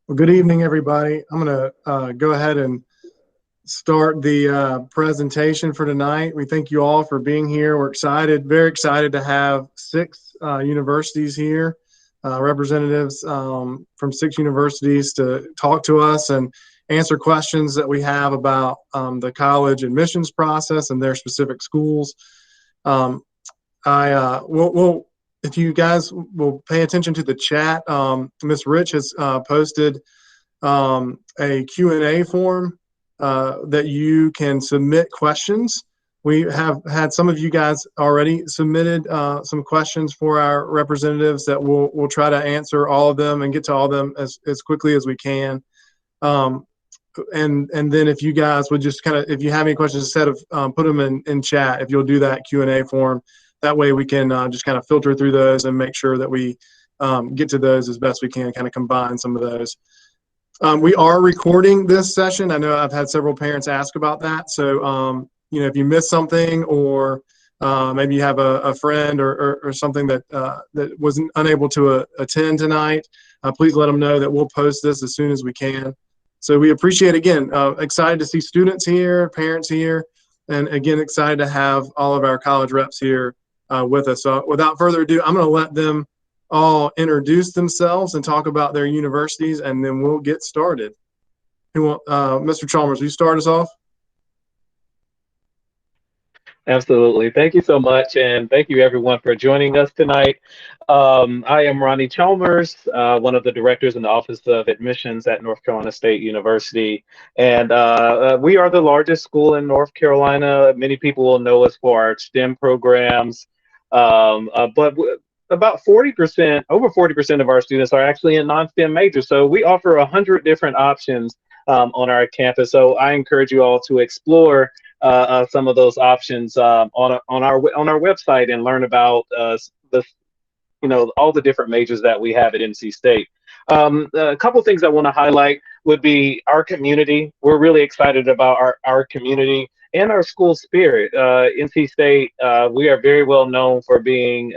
Well, good evening, everybody. I'm going to go ahead and start the presentation for tonight. We thank you all for being here. We're excited, very excited to have six universities here, representatives from six universities to talk to us and answer questions that we have about the college admissions process and their specific schools. If you guys will pay attention to the chat, Ms. Rich has posted a Q&A form that you can submit questions. We have had some of you guys already submitted some questions for our representatives that we'll try to answer all of them and get to all of them as quickly as we can. And then if you guys would just if you have any questions, instead of put them in chat, if you'll do that Q&A form, that way we can just kind of filter through those and make sure that we get to those as best we can, kind of combine some of those. We are recording this session. I know I've had several parents ask about that. So, if you missed something, or maybe you have a friend or something that wasn't unable to attend tonight, please let them know that we'll post this as soon as we can. So we appreciate, again, excited to see students here, parents here, and again, excited to have all of our college reps here with us. So without further ado, I'm going to let them all introduce themselves and talk about their universities, and then we'll get started. Mr. Chalmers, will you start us off? Absolutely. Thank you so much, and thank you everyone for joining us tonight. I am Ronnie Chalmers, one of the directors in the Office of Admissions at North Carolina State University, and we are the largest school in North Carolina. Many people will know us for our STEM programs, but about 40%, over 40% of our students are actually in non-STEM majors. So we offer 100 different options on our campus. So I encourage you all to explore some of those options on our website and learn about all the different majors that we have at NC State. A couple things I want to highlight would be our community. We're really excited about our community and our school spirit. NC State, we are very well known for being,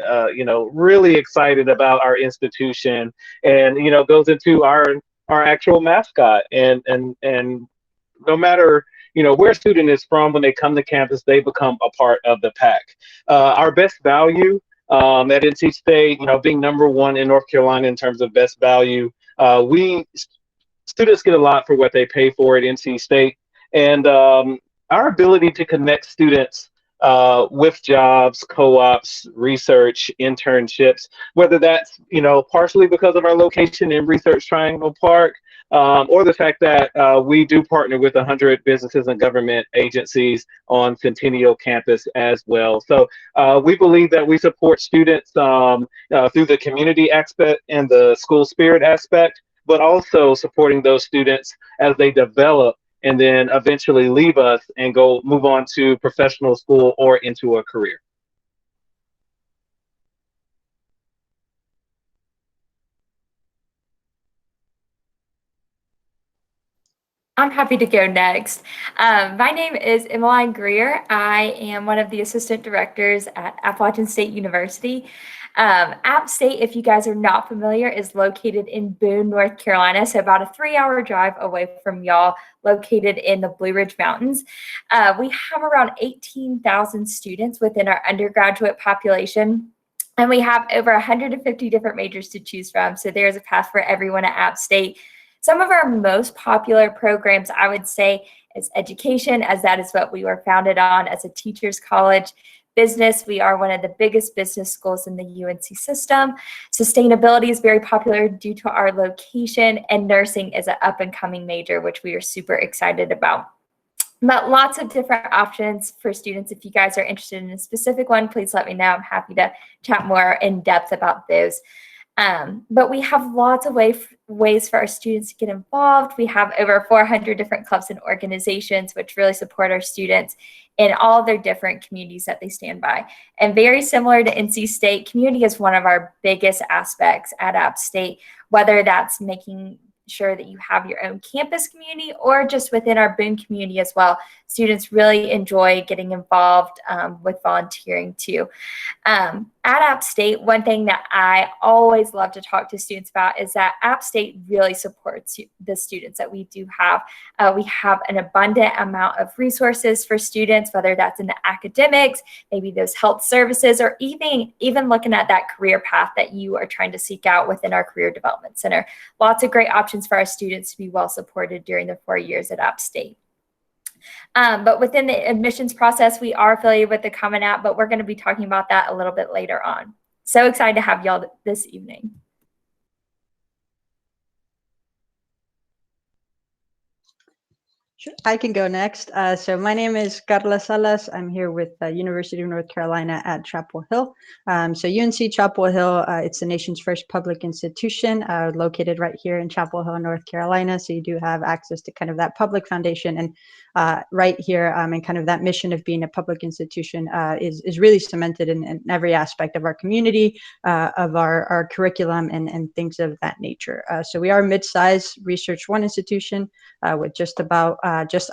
really excited about our institution, and goes into our actual mascot. And no matter where a student is from, when they come to campus, they become a part of the pack. Our best value at NC State, being #1 in North Carolina in terms of best value, students get a lot for what they pay for at NC State, and our ability to connect students with jobs, co-ops, research, internships, whether that's partially because of our location in Research Triangle Park, or the fact that we do partner with 100 businesses and government agencies on Centennial campus as well. So we believe that we support students through the community aspect and the school spirit aspect, but also supporting those students as they develop and then eventually leave us and move on to professional school or into a career. I'm happy to go next. My name is Emmeline Greer. I am one of the assistant directors at Appalachian State University. App State, if you guys are not familiar, is located in Boone, North Carolina, so about a 3-hour drive away from y'all, located in the Blue Ridge Mountains. We have around 18,000 students within our undergraduate population, and we have over 150 different majors to choose from, so there's a path for everyone at App State. Some of our most popular programs, I would say, is education, as that is what we were founded on as a teacher's college. Business, we are one of the biggest business schools in the UNC system. Sustainability is very popular due to our location, and nursing is an up-and-coming major, which we are super excited about. But lots of different options for students. If you guys are interested in a specific one, please let me know. I'm happy to chat more in depth about those. But we have lots of ways for our students to get involved. We have over 400 different clubs and organizations which really support our students in all their different communities that they stand by. And very similar to NC State, community is one of our biggest aspects at App State, whether that's making sure that you have your own campus community or just within our Boone community as well. students really enjoy getting involved with volunteering too. At App State, one thing that I always love to talk to students about is that App State really supports the students that we do have. We have an abundant amount of resources for students, whether that's in the academics, maybe those health services, or even looking at that career path that you are trying to seek out within our Career Development Center. Lots of great options for our students to be well supported during their 4 years at App State. But within the admissions process, we are affiliated with the Common App, but we're going to be talking about that a little bit later on. So excited to have y'all this evening. Sure. I can go next. So my name is Carla Salas. I'm here with the University of North Carolina at Chapel Hill. So UNC Chapel Hill, it's the nation's first public institution located right here in Chapel Hill, North Carolina. So you do have access to kind of that public foundation, and right here, and kind of that mission of being a public institution is really cemented in every aspect of our community, of our curriculum, and things of that nature. So we are a mid-size Research One institution with just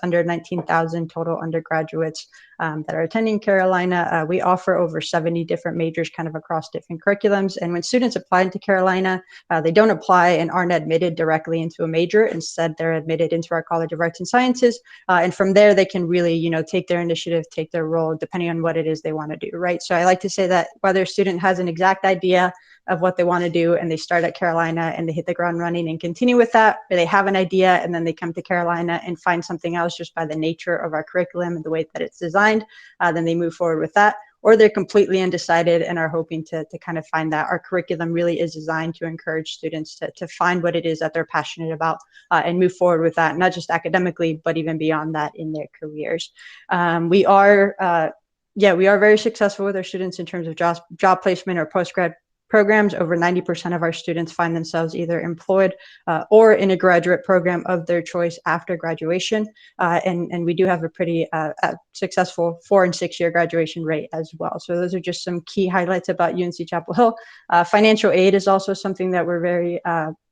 under 19,000 total undergraduates that are attending Carolina. We offer over 70 different majors kind of across different curriculums. And when students apply into Carolina, they don't apply and aren't admitted directly into a major. Instead, they're admitted into our College of Arts and Sciences. And from there, they can really, take their initiative, take their role, depending on what it is they want to do, right? So I like to say that whether a student has an exact idea of what they want to do and they start at Carolina and they hit the ground running and continue with that, or they have an idea and then they come to Carolina and find something else just by the nature of our curriculum and the way that it's designed, then they move forward with that. Or they're completely undecided and are hoping to kind of find that our curriculum really is designed to encourage students to find what it is that they're passionate about and move forward with that, not just academically, but even beyond that in their careers. We are very successful with our students in terms of job placement or post-grad programs. Over 90% of our students find themselves either employed or in a graduate program of their choice after graduation. And we do have a pretty successful 4- and 6-year graduation rate as well. So those are just some key highlights about UNC Chapel Hill. Financial aid is also something that we're very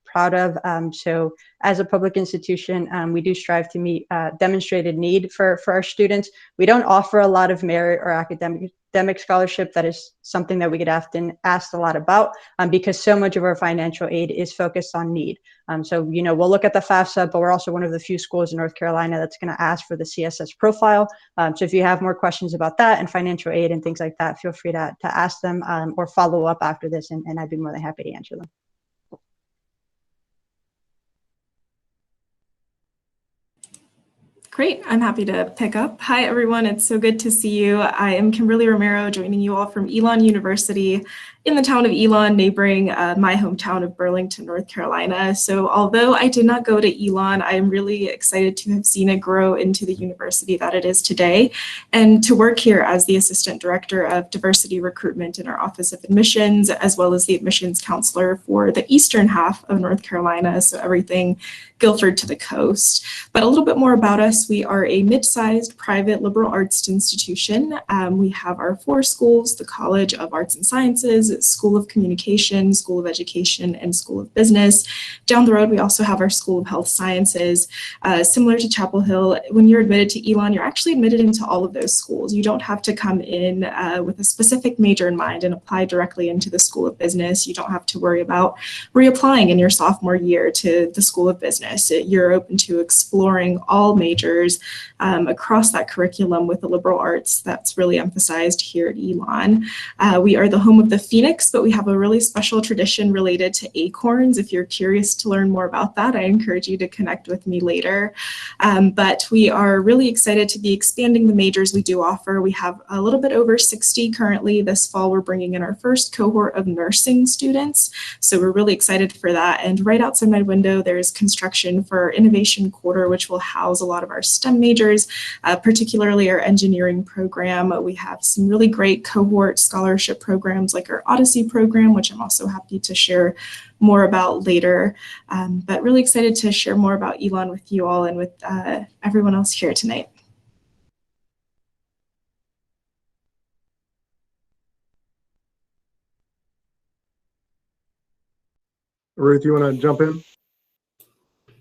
proud of. So as a public institution, we do strive to meet demonstrated need for our students. We don't offer a lot of merit or academic scholarship. That is something that we get often asked a lot about because so much of our financial aid is focused on need. So, we'll look at the FAFSA, but we're also one of the few schools in North Carolina that's going to ask for the CSS profile. So if you have more questions about that and financial aid and things like that, feel free to ask them or follow up after this, and I'd be more than happy to answer them. Great, I'm happy to pick up. Hi, everyone. It's so good to see you. I am Kimberly Romero, joining you all from Elon University in the town of Elon, neighboring my hometown of Burlington, North Carolina. So although I did not go to Elon, I am really excited to have seen it grow into the university that it is today, and to work here as the Assistant Director of Diversity Recruitment in our Office of Admissions, as well as the admissions counselor for the eastern half of North Carolina, so everything Guilford to the coast. But a little bit more about us. We are a mid-sized private liberal arts institution. We have our 4 schools: the College of Arts and Sciences, School of Communication, School of Education, and School of Business. Down the road, we also have our School of Health Sciences. Similar to Chapel Hill, when you're admitted to Elon, you're actually admitted into all of those schools. You don't have to come in with a specific major in mind and apply directly into the School of Business. You don't have to worry about reapplying in your sophomore year to the School of Business. You're open to exploring all majors across that curriculum with the liberal arts that's really emphasized here at Elon. We are the home of the Phoenix, but we have a really special tradition related to acorns. If you're curious to learn more about that, I encourage you to connect with me later. But we are really excited to be expanding the majors we do offer. We have a little bit over 60 currently. This fall, we're bringing in our first cohort of nursing students. So we're really excited for that. And right outside my window, there's construction for our Innovation Quarter, which will house a lot of our STEM majors, particularly our engineering program. We have some really great cohort scholarship programs like our Odyssey program, which I'm also happy to share more about later. But really excited to share more about Elon with you all and with everyone else here tonight. Ruth, you want to jump in?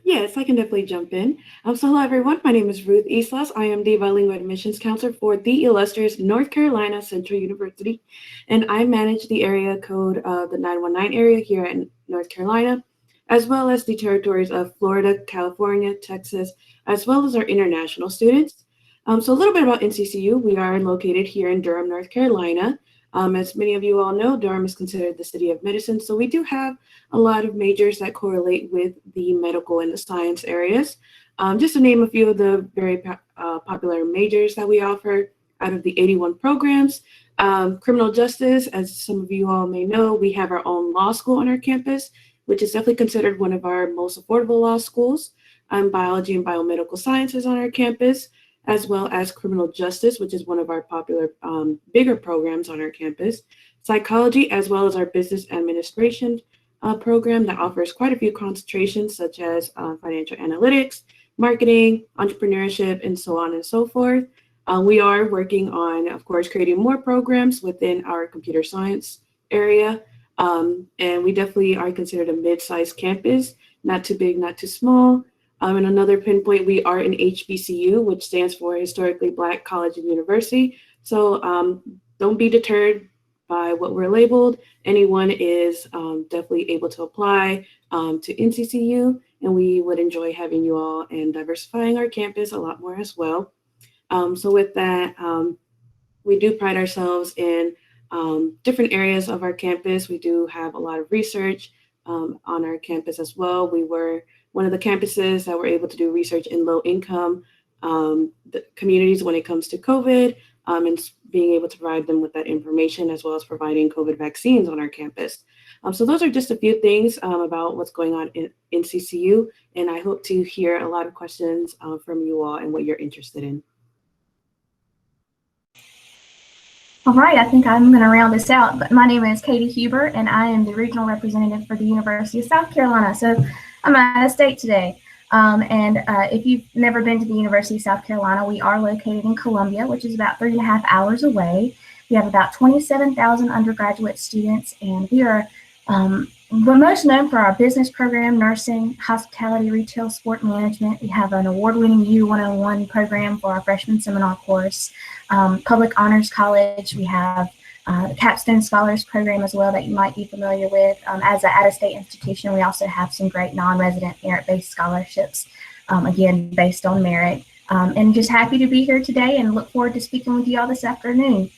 Yes, I can definitely jump in. So hello everyone, my name is Ruth Islas. I am the bilingual admissions counselor for the illustrious North Carolina Central University, and I manage the area code of the 919 area here in North Carolina, as well as the territories of Florida, California, Texas, as well as our international students. So a little bit about NCCU. We are located here in Durham, North Carolina. As many of you all know, Durham is considered the city of medicine, so we do have a lot of majors that correlate with the medical and the science areas. Just to name a few of the very popular majors that we offer out of the 81 programs. Criminal justice, as some of you all may know, we have our own law school on our campus, which is definitely considered one of our most affordable law schools. Biology and biomedical sciences on our campus, as well as criminal justice, which is one of our popular bigger programs on our campus. Psychology, as well as our business administration program that offers quite a few concentrations such as financial analytics, marketing, entrepreneurship, and so on and so forth. We are working on, of course, creating more programs within our computer science area. And we definitely are considered a mid-sized campus, not too big, not too small. And another pinpoint, we are an HBCU, which stands for Historically Black College and University. So don't be deterred by what we're labeled. Anyone is definitely able to apply to NCCU, and we would enjoy having you all and diversifying our campus a lot more as well. So with that, we do pride ourselves in different areas of our campus. We do have a lot of research on our campus as well. We were one of the campuses that were able to do research in low income communities when it comes to COVID, and being able to provide them with that information, as well as providing COVID vaccines on our campus. So those are just a few things about what's going on in NCCU, and I hope to hear a lot of questions from you all and what you're interested in. All right, I think I'm going to round this out, but my name is Katie Huber, and I am the regional representative for the University of South Carolina. So I'm out of state today. If you've never been to the University of South Carolina, we are located in Columbia, which is about 3.5 hours away. We have about 27,000 undergraduate students, and we are we're most known for our business program, nursing, hospitality, retail, sport management. We have an award-winning U101 program for our freshman seminar course. Public Honors College, we have the Capstone Scholars Program as well that you might be familiar with. As an out-of-state institution, we also have some great non-resident merit-based scholarships, again, based on merit. And just happy to be here today and look forward to speaking with you all this afternoon.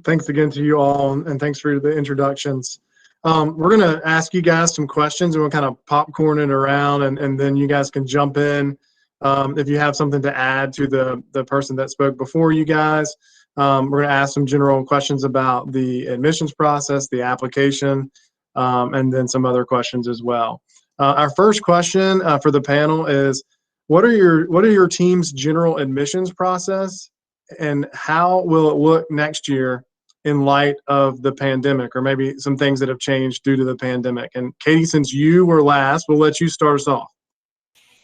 Thanks again to you all, and thanks for the introductions. We're going to ask you guys some questions, and we'll kind of popcorn it around, and then you guys can jump in if you have something to add to the person that spoke before you guys. We're going to ask some general questions about the admissions process, the application, and then some other questions as well. Our first question for the panel is, what are your team's general admissions process, and how will it look next year in light of the pandemic, or maybe some things that have changed due to the pandemic? And Katie, since you were last, we'll let you start us off.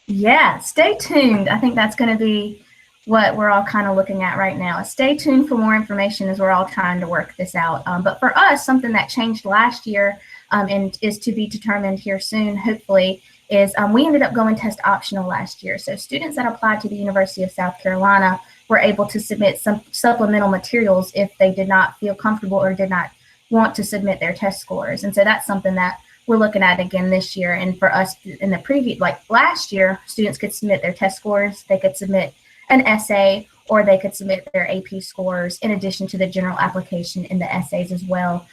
Yeah, stay tuned. I think that's going to be what we're all kind of looking at right now. Stay tuned for more information as we're all trying to work this out. But for us, something that changed last year and is to be determined here soon, hopefully, is we ended up going test optional last year. So students that applied to the University of South Carolina were able to submit some supplemental materials if they did not feel comfortable or did not want to submit their test scores. And so that's something that we're looking at again this year. And for us in the previous, like last year, students could submit their test scores, they could submit an essay, or they could submit their AP scores in addition to the general application in the essays as well.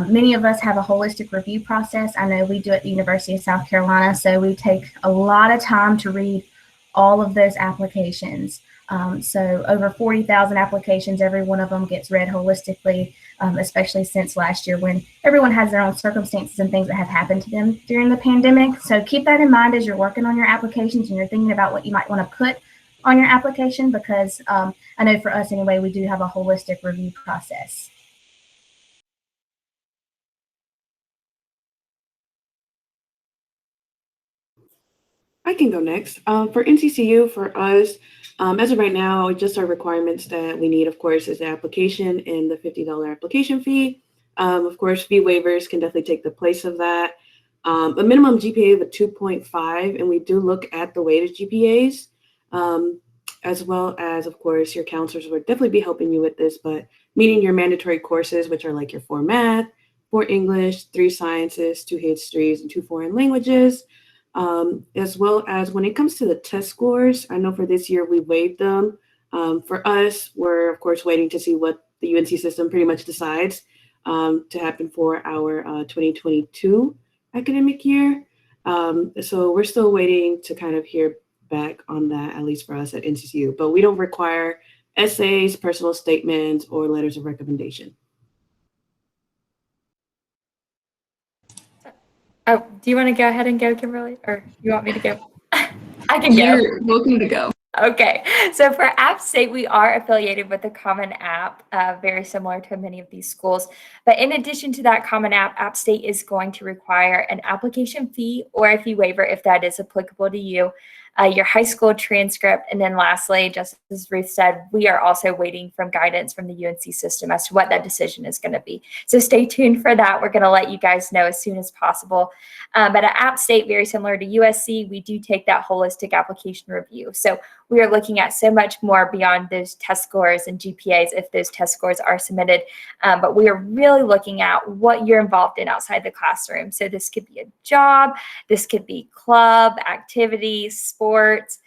Many of us have a holistic review process. I know we do at the University of South Carolina, so we take a lot of time to read all of those applications. So over 40,000 applications, every one of them gets read holistically, especially since last year when everyone has their own circumstances and things that have happened to them during the pandemic. So keep that in mind as you're working on your applications and you're thinking about what you might want to put on your application, because I know for us anyway, we do have a holistic review process. I can go next. For NCCU, for us, as of right now, just our requirements that we need, of course, is the application and the $50 application fee. Of course, fee waivers can definitely take the place of that. a minimum GPA of a 2.5, and we do look at the weighted GPAs, as well as, of course, your counselors will definitely be helping you with this, but meeting your mandatory courses, which are like your 4 math, 4 English, 3 sciences, 2 histories, and 2 foreign languages, as well as when it comes to the test scores. I know for this year we waived them. For us, we're of course waiting to see what the UNC system pretty much decides to happen for our 2022 academic year. So we're still waiting to kind of hear back on that, at least for us at NCCU, but we don't require essays, personal statements, or letters of recommendation. Oh, do you want to go ahead and go, Kimberly? Or you want me to go? I can go. You're welcome to go. Okay, so for App State, we are affiliated with a common app, very similar to many of these schools. But in addition to that common app, App State is going to require an application fee or a fee waiver if that is applicable to you, your high school transcript, and then lastly, just as Ruth said, we are also waiting from guidance from the UNC system as to what that decision is going to be. So stay tuned for that. We're going to let you guys know as soon as possible. But at App State, very similar to USC, we do take that holistic application review. So we are looking at so much more beyond those test scores and GPAs if those test scores are submitted. But we are really looking at what you're involved in outside the classroom. So this could be a job, this could be club, activities, sports,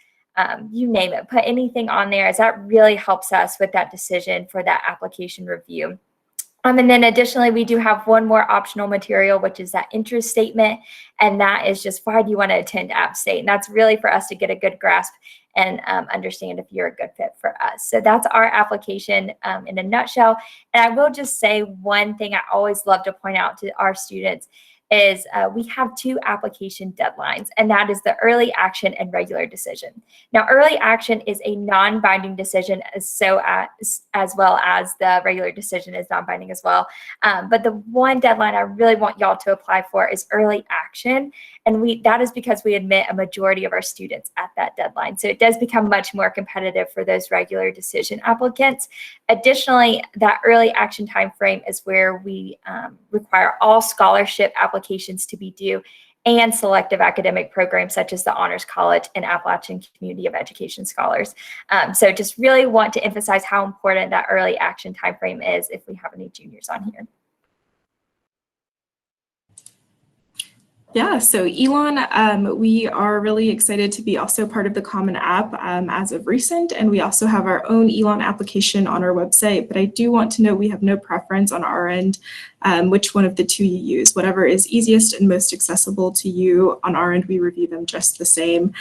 you name it. Put anything on there, as that really helps us with that decision for that application review. And then additionally, we do have one more optional material, which is that interest statement. And that is just, why do you want to attend App State? And that's really for us to get a good grasp and understand if you're a good fit for us. So that's our application in a nutshell. And I will just say one thing I always love to point out to our students is we have 2 application deadlines, and that is the early action and regular decision. Now, early action is a non-binding decision, as well as the regular decision is non-binding as well. But the one deadline I really want y'all to apply for is early action, and that is because we admit a majority of our students at that deadline. So it does become much more competitive for those regular decision applicants. Additionally, that early action time frame is where we require all scholarship applications to be due and selective academic programs such as the Honors College and Appalachian Community of Education Scholars. So just really want to emphasize how important that early action time frame is if we have any juniors on here. Yeah, so Elon, we are really excited to be also part of the Common App as of recent, and we also have our own Elon application on our website, but I do want to note we have no preference on our end which one of the 2 you use. Whatever is easiest and most accessible to you on our end, we review them just the same.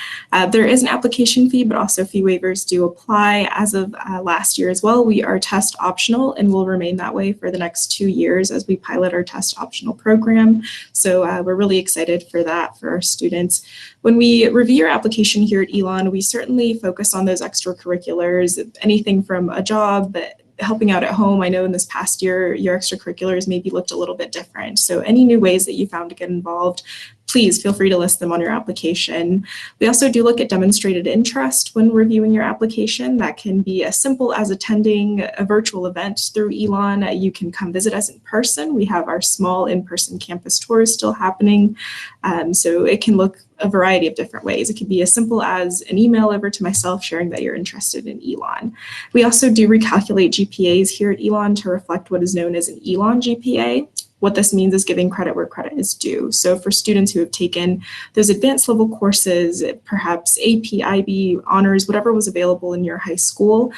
There is an application fee, but also fee waivers do apply. As of last year as well, we are test optional and will remain that way for the next 2 years as we pilot our test optional program. So we're really excited for that for our students. When we review your application here at Elon, we certainly focus on those extracurriculars, anything from a job, helping out at home. I know in this past year, your extracurriculars maybe looked a little bit different. So any new ways that you found to get involved, please feel free to list them on your application. We also do look at demonstrated interest when reviewing your application. That can be as simple as attending a virtual event through Elon. You can come visit us in person. We have our small in-person campus tours still happening. So it can look a variety of different ways. It could be as simple as an email over to myself sharing that you're interested in Elon. We also do recalculate GPAs here at Elon to reflect what is known as an Elon GPA. What this means is giving credit where credit is due. So for students who have taken those advanced level courses, perhaps AP, IB, honors, whatever was available in your high school,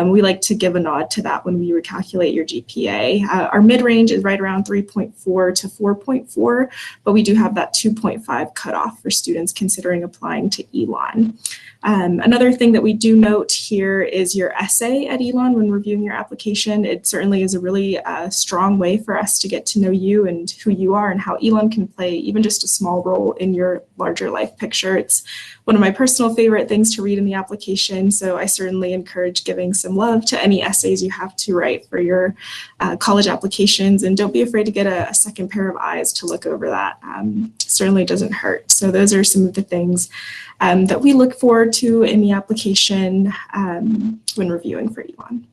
we like to give a nod to that when we recalculate your GPA. Our mid-range is right around 3.4 to 4.4, but we do have that 2.5 cutoff for students considering applying to Elon. Another thing that we do note here is your essay at Elon when reviewing your application. It certainly is a really strong way for us to get to know you and who you are and how Elon can play even just a small role in your larger life picture. It's one of my personal favorite things to read in the application, so I certainly encourage giving some love to any essays you have to write for your college applications, and don't be afraid to get a second pair of eyes to look over that. Certainly doesn't hurt. So those are some of the things that we look forward to in the application when reviewing for Elon.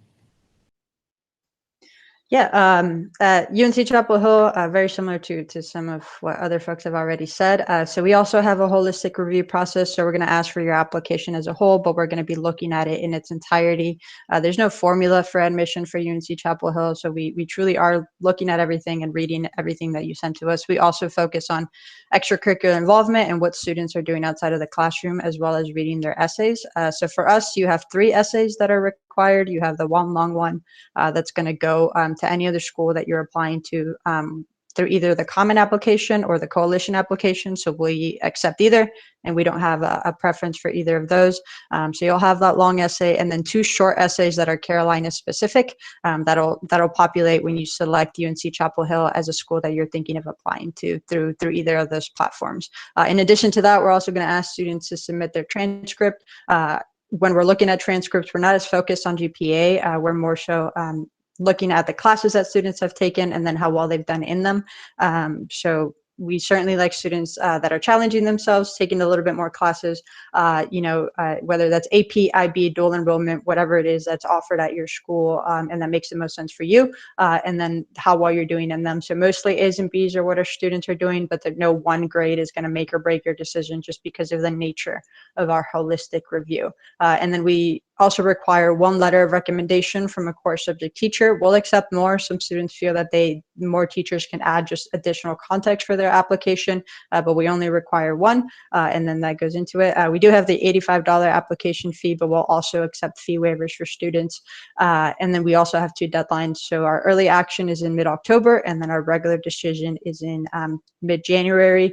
At UNC Chapel Hill, very similar to some of what other folks have already said. So we also have a holistic review process. So we're going to ask for your application as a whole, but we're going to be looking at it in its entirety. There's no formula for admission for UNC Chapel Hill. So we truly are looking at everything and reading everything that you send to us. We also focus on extracurricular involvement and what students are doing outside of the classroom, as well as reading their essays. So for us, you have 3 essays that are required. You have the one long one that's going to go to any other school that you're applying to through either the common application or the coalition application. So we accept either, and we don't have a preference for either of those. So you'll have that long essay and then 2 short essays that are Carolina specific that'll populate when you select UNC Chapel Hill as a school that you're thinking of applying to through either of those platforms. In addition to that, we're also going to ask students to submit their transcript. When we're looking at transcripts, we're not as focused on GPA. We're more so looking at the classes that students have taken and then how well they've done in them. So we certainly like students that are challenging themselves, taking a little bit more classes, whether that's AP, IB, dual enrollment, whatever it is that's offered at your school, and that makes the most sense for you, and then how well you're doing in them. So mostly A's and B's are what our students are doing, but no one grade is going to make or break your decision just because of the nature of our holistic review. And then we also require 1 letter of recommendation from a core subject teacher. We'll accept more. Some students feel that more teachers can add just additional context for their application, but we only require 1, and then that goes into it. We do have the $85 application fee, but we'll also accept fee waivers for students. And then we also have 2 deadlines. So our early action is in mid-October, and then our regular decision is in mid-January.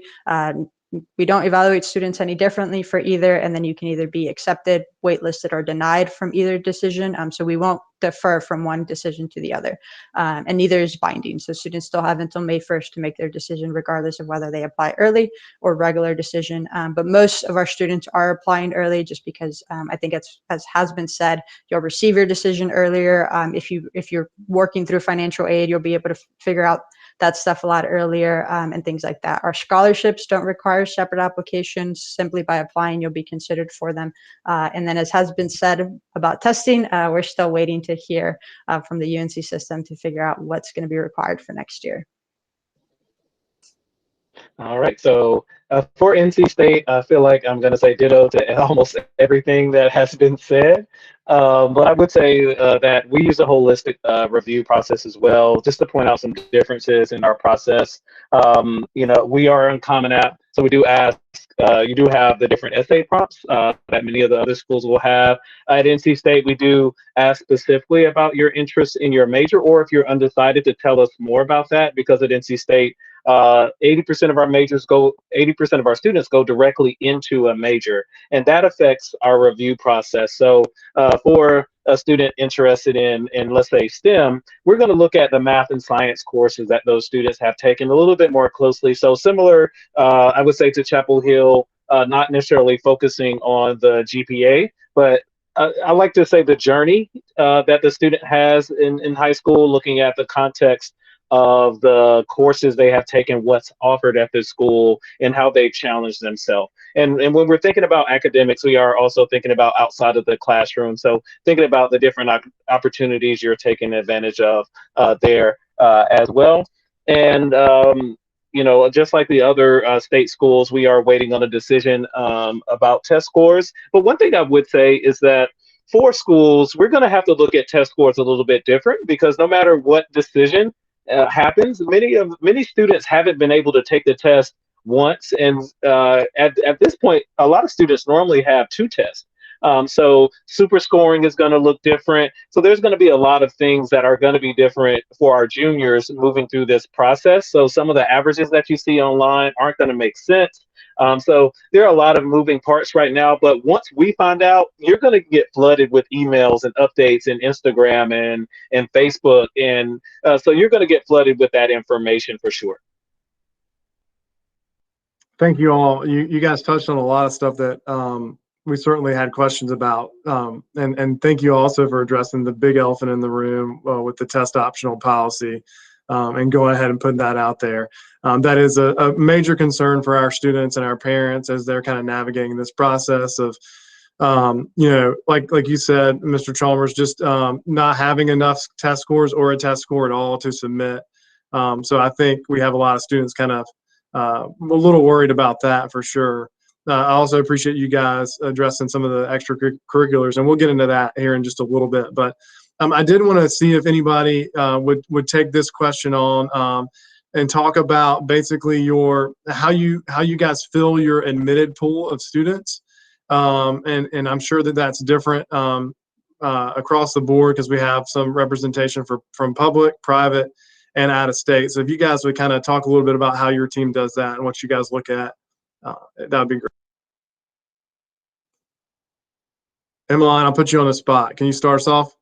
We don't evaluate students any differently for either, and then you can either be accepted, waitlisted, or denied from either decision. So we won't defer from one decision to the other, and neither is binding. So students still have until May 1st to make their decision, regardless of whether they apply early or regular decision. But most of our students are applying early, just because I think it's, as has been said, you'll receive your decision earlier. If you're working through financial aid, you'll be able to figure out that stuff a lot earlier, and things like that. Our scholarships don't require separate applications. Simply by applying, you'll be considered for them. And then, as has been said about testing, we're still waiting to hear from the UNC system to figure out what's going to be required for next year. All right, so for NC State, I feel like I'm going to say ditto to almost everything that has been said. But I would say that we use a holistic review process as well, just to point out some differences in our process. We are on Common App, so we do ask, you do have the different essay prompts that many of the other schools will have. At NC State, we do ask specifically about your interest in your major, or if you're undecided, to tell us more about that, because at NC State, 80% of our majors go, 80% of our students go directly into a major, and that affects our review process. So for a student interested in, let's say, STEM, we're going to look at the math and science courses that those students have taken a little bit more closely. So similar, I would say, to Chapel Hill, not necessarily focusing on the GPA, but I like to say the journey that the student has in high school, looking at the context of the courses they have taken, what's offered at the school, and how they challenge themselves. And when we're thinking about academics, we are also thinking about outside of the classroom. So thinking about the different opportunities you're taking advantage of there as well. And just like the other state schools, we are waiting on a decision about test scores. But one thing I would say is that for schools, we're going to have to look at test scores a little bit different, because no matter what decision happens, many students haven't been able to take the test once, and at this point, a lot of students normally have 2 tests. So super scoring is going to look different. So there's going to be a lot of things that are going to be different for our juniors moving through this process. So some of the averages that you see online aren't going to make sense. So there are a lot of moving parts right now, but once we find out, you're going to get flooded with emails and updates and Instagram and Facebook. And so you're going to get flooded with that information for sure. Thank you all. You guys touched on a lot of stuff that we certainly had questions about. And thank you also for addressing the big elephant in the room with the test optional policy. And go ahead and put that out there. That is a major concern for our students and our parents as they're kind of navigating this process of Like you said, Mr. Chalmers, just not having enough test scores or a test score at all to submit. So I think we have a lot of students kind of a little worried about that for sure. I also appreciate you guys addressing some of the extracurriculars, and we'll get into that here in just a little bit. But I did want to see if anybody would take this question on and talk about basically how you guys fill your admitted pool of students. And I'm sure that that's different across the board because we have some representation from public, private, and out of state. So if you guys would kind of talk a little bit about how your team does that and what you guys look at, that would be great. Emmeline, I'll put you on the spot. Can you start us off?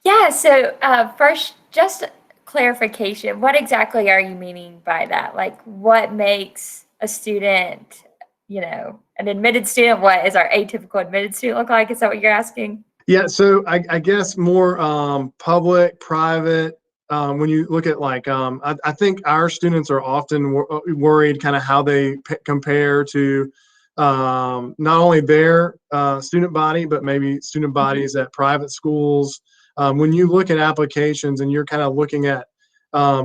Yeah, so first, just clarification. What exactly are you meaning by that? Like, what makes a student, an admitted student? What is our atypical admitted student look like? Is that what you're asking? Yeah, so I guess more public, private. When you look at I think our students are often worried kind of how they compare to not only their student body, but maybe student bodies at private schools. When you look at applications and you're kind of looking at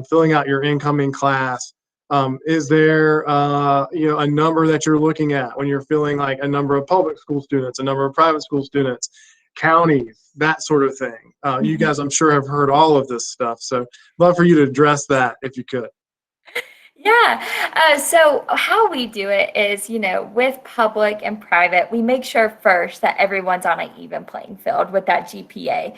filling out your incoming class, is there a number that you're looking at when you're filling like a number of public school students, a number of private school students, counties, that sort of thing? You guys, I'm sure, have heard all of this stuff. So love for you to address that if you could. Yeah. So how we do it is, with public and private, we make sure first that everyone's on an even playing field with that GPA.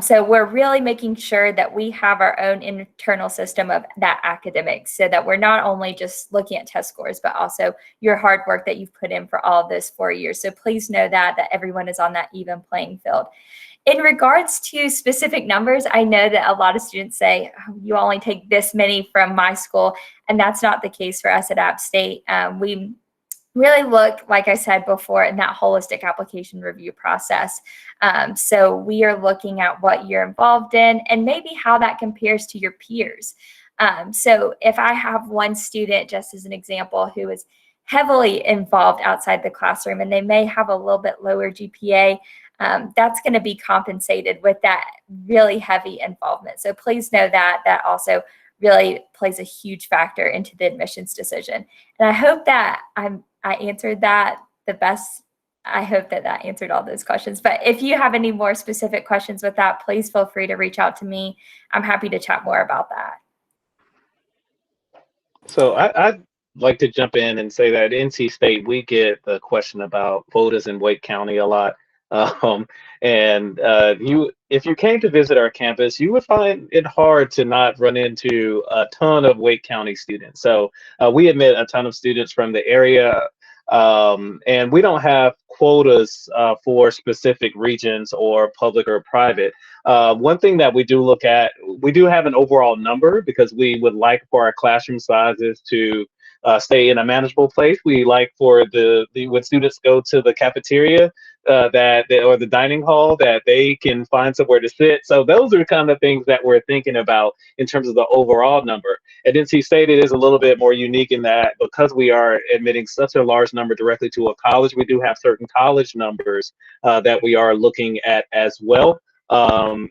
So we're really making sure that we have our own internal system of that academics so that we're not only just looking at test scores, but also your hard work that you've put in for all of those 4 years. So please know that everyone is on that even playing field. In regards to specific numbers, I know that a lot of students say, oh, you only take this many from my school, and that's not the case for us at App State. We really look, like I said before, in that holistic application review process. So we are looking at what you're involved in and maybe how that compares to your peers. So if I have one student, just as an example, who is heavily involved outside the classroom and they may have a little bit lower GPA, that's going to be compensated with that really heavy involvement. So please know that also really plays a huge factor into the admissions decision. And I hope that I answered that the best. I hope that answered all those questions. But if you have any more specific questions with that, please feel free to reach out to me. I'm happy to chat more about that. So I'd like to jump in and say that at NC State, we get the question about quotas in Wake County a lot. If you came to visit our campus, you would find it hard to not run into a ton of Wake County students. So we admit a ton of students from the area, and we don't have quotas for specific regions or public or private. One thing that we do look at, we do have an overall number because we would like for our classroom sizes to stay in a manageable place. We like for when students go to the cafeteria or the dining hall, that they can find somewhere to sit. So those are kind of things that we're thinking about in terms of the overall number. At NC State, it is a little bit more unique in that because we are admitting such a large number directly to a college, we do have certain college numbers that we are looking at as well. And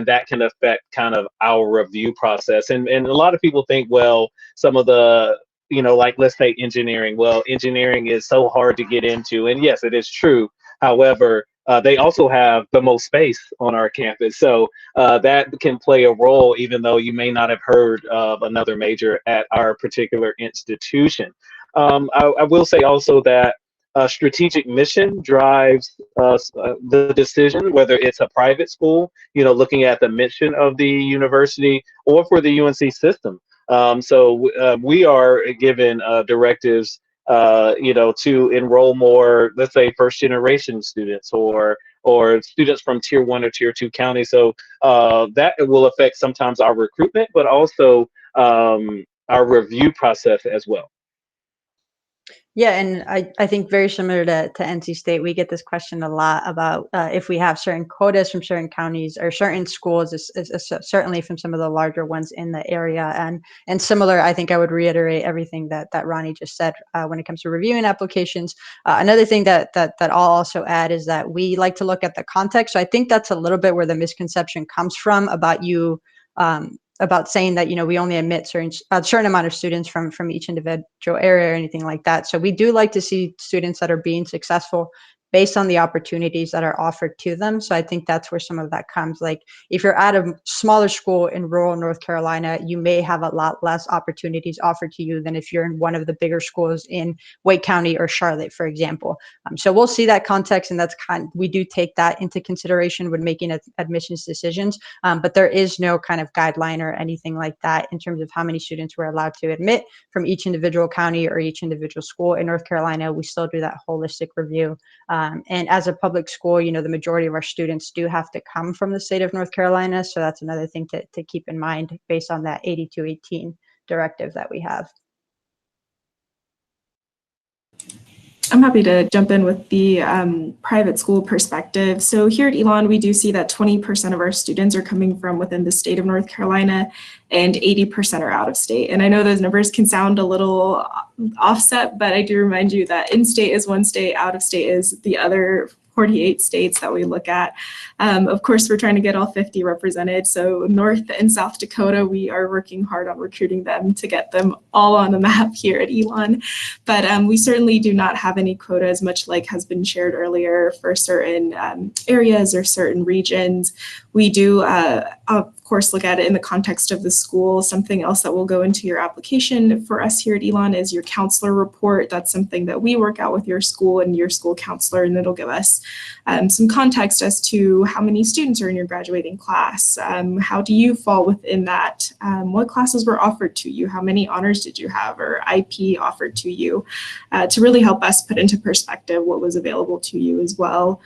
that can affect kind of our review process. And a lot of people think, well, some of the like let's say engineering. Well, engineering is so hard to get into. And yes, it is true. However, they also have the most space on our campus. So that can play a role, even though you may not have heard of another major at our particular institution. I will say also that strategic mission drives the decision, whether it's a private school, looking at the mission of the university, or for the UNC system. So we are given directives, to enroll more, let's say, first generation students or students from tier 1 or tier 2 counties. So that will affect sometimes our recruitment, but also our review process as well. Yeah, and I think very similar to NC State, we get this question a lot about if we have certain quotas from certain counties or certain schools, certainly from some of the larger ones in the area. And similar, I think I would reiterate everything that Ronnie just said when it comes to reviewing applications. Another thing that I'll also add is that we like to look at the context. So I think that's a little bit where the misconception comes from about you. About saying that, we only admit a certain amount of students from each individual area or anything like that. So we do like to see students that are being successful based on the opportunities that are offered to them. So I think that's where some of that comes. Like if you're at a smaller school in rural North Carolina, you may have a lot less opportunities offered to you than if you're in one of the bigger schools in Wake County or Charlotte, for example. So we'll see that context, and we do take that into consideration when making admissions decisions. But there is no kind of guideline or anything like that in terms of how many students we're allowed to admit from each individual county or each individual school. In North Carolina, we still do that holistic review. And as a public school, the majority of our students do have to come from the state of North Carolina. So that's another thing to keep in mind based on that 8218 directive that we have. I'm happy to jump in with the private school perspective. So here at Elon, we do see that 20% of our students are coming from within the state of North Carolina and 80% are out of state. And I know those numbers can sound a little offset, but I do remind you that in-state is one state, out of state is the other 48 states that we look at. Of course, we're trying to get all 50 represented. So North and South Dakota, we are working hard on recruiting them to get them all on the map here at Elon. But we certainly do not have any quotas, much like has been shared earlier, for certain areas or certain regions. We do, of course, look at it in the context of the school. Something else that will go into your application for us here at Elon is your counselor report. That's something that we work out with your school and your school counselor, and it'll give us some context as to how many students are in your graduating class. How do you fall within that? What classes were offered to you? How many honors did you have or IP offered to you? To really help us put into perspective what was available to you as well.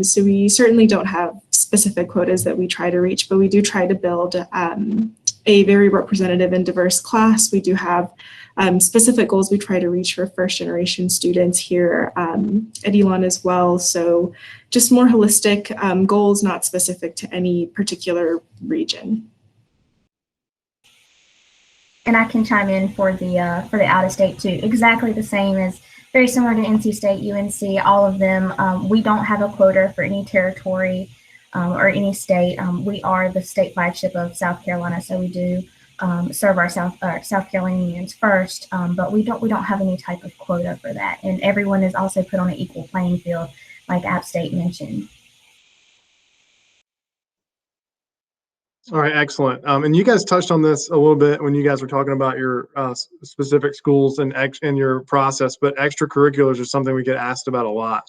So we certainly don't have specific quotas that we try to reach, but we do try to build a very representative and diverse class. We do have specific goals we try to reach for first generation students here at Elon as well. So just more holistic goals, not specific to any particular region. And I can chime in for the out of state too. Exactly the same as, very similar to NC State, UNC, all of them. We don't have a quota for any territory or any state. We are the state flagship of South Carolina, so we do serve our South Carolinians first, but we don't have any type of quota for that. And everyone is also put on an equal playing field, like App State mentioned. All right, excellent. And you guys touched on this a little bit when you guys were talking about your specific schools and your process, but extracurriculars are something we get asked about a lot.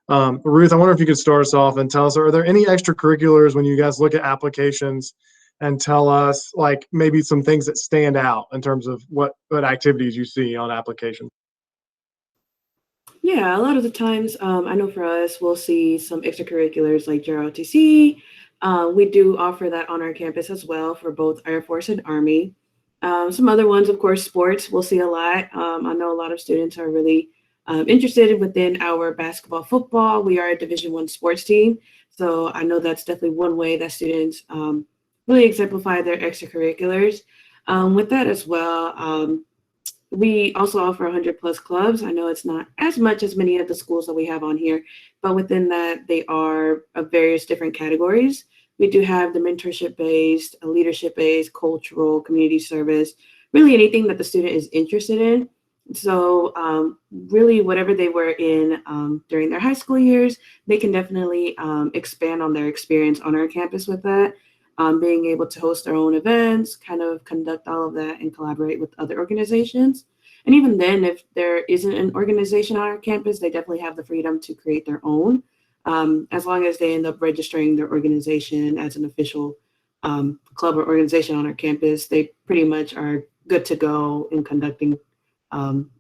Ruth, I wonder if you could start us off and tell us, are there any extracurriculars when you guys look at applications and tell us like maybe some things that stand out in terms of what activities you see on applications? Yeah, a lot of the times, I know for us, we'll see some extracurriculars like JROTC. We do offer that on our campus as well for both Air Force and Army. Some other ones, of course, sports, we'll see a lot. I know a lot of students are really interested within our basketball, football. We are a Division I sports team. So I know that's definitely one way that students really exemplify their extracurriculars. With that as well, we also offer 100+ clubs. I know it's not as much as many of the schools that we have on here, but within that, they are of various different categories. We do have the mentorship-based, leadership-based, cultural, community service, really anything that the student is interested in. So really whatever they were in during their high school years, they can definitely expand on their experience on our campus with that. Being able to host their own events, kind of conduct all of that and collaborate with other organizations. And even then, if there isn't an organization on our campus, they definitely have the freedom to create their own, as long as they end up registering their organization as an official club or organization on our campus. They pretty much are good to go in conducting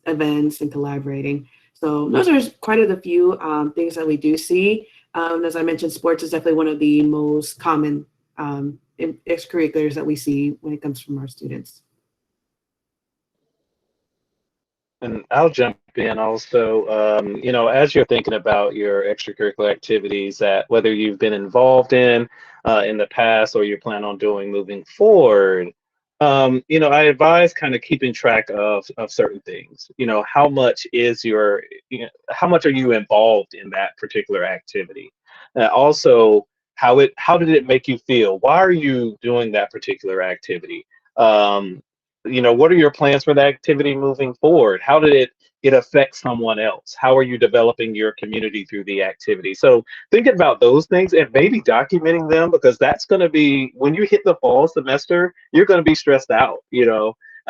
events and collaborating. So those are quite a few things that we do see. As I mentioned, sports is definitely one of the most common extracurriculars that we see when it comes from our students. And I'll jump in also, as you're thinking about your extracurricular activities that whether you've been involved in the past or you plan on doing moving forward, I advise kind of keeping track of certain things. How much is how much are you involved in that particular activity? Also, how did it make you feel? Why are you doing that particular activity? What are your plans for the activity moving forward? How did it affect someone else? How are you developing your community through the activity? So thinking about those things and maybe documenting them, because that's going to be when you hit the fall semester, you're going to be stressed out.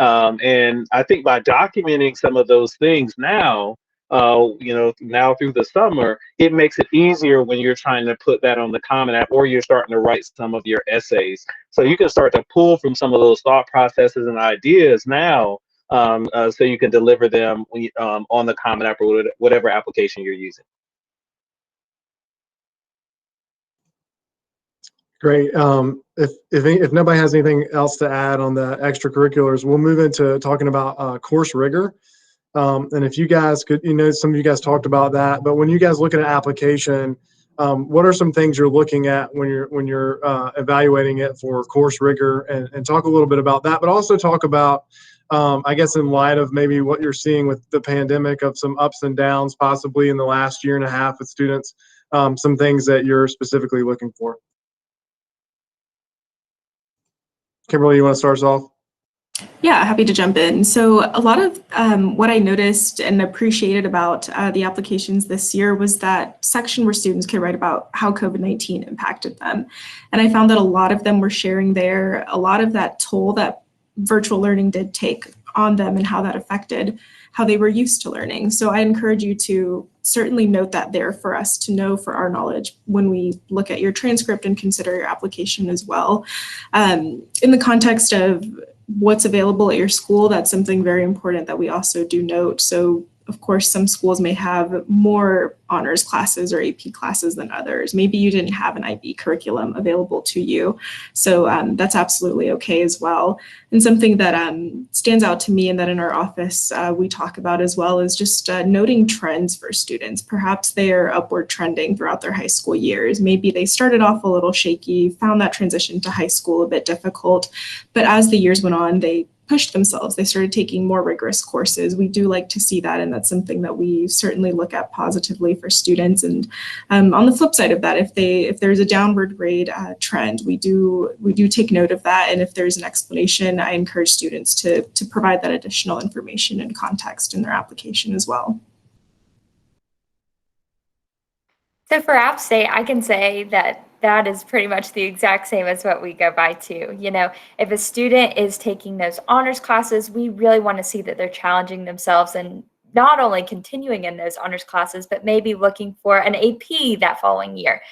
And I think by documenting some of those things now through the summer, it makes it easier when you're trying to put that on the Common App or you're starting to write some of your essays. So you can start to pull from some of those thought processes and ideas now, so you can deliver them on the Common App or whatever application you're using. Great. If nobody has anything else to add on the extracurriculars, we'll move into talking about course rigor. And if you guys could, some of you guys talked about that, but when you guys look at an application, what are some things you're looking at when you're evaluating it for course rigor, and talk a little bit about that, but also talk about, I guess, in light of maybe what you're seeing with the pandemic of some ups and downs possibly in the last year and a half with students, some things that you're specifically looking for. Kimberly, you want to start us off? Yeah, happy to jump in. So a lot of what I noticed and appreciated about the applications this year was that section where students could write about how COVID-19 impacted them. And I found that a lot of them were sharing there a lot of that toll that virtual learning did take on them and how that affected how they were used to learning. So I encourage you to certainly note that there for us to know for our knowledge when we look at your transcript and consider your application as well. In the context of what's available at your school, that's something very important that we also do note. So of course, some schools may have more honors classes or AP classes than others. Maybe you didn't have an IB curriculum available to you. So that's absolutely okay as well. And something that stands out to me and that in our office we talk about as well is just noting trends for students. Perhaps they are upward trending throughout their high school years. Maybe they started off a little shaky, found that transition to high school a bit difficult, but as the years went on, they pushed themselves. They started taking more rigorous courses. We do like to see that, and that's something that we certainly look at positively for students. And on the flip side of that, if there's a downward grade trend, we do take note of that. And if there's an explanation, I encourage students to provide that additional information and context in their application as well. So for App State, I can say that is pretty much the exact same as what we go by too. If a student is taking those honors classes, we really want to see that they're challenging themselves and not only continuing in those honors classes, but maybe looking for an AP that following year.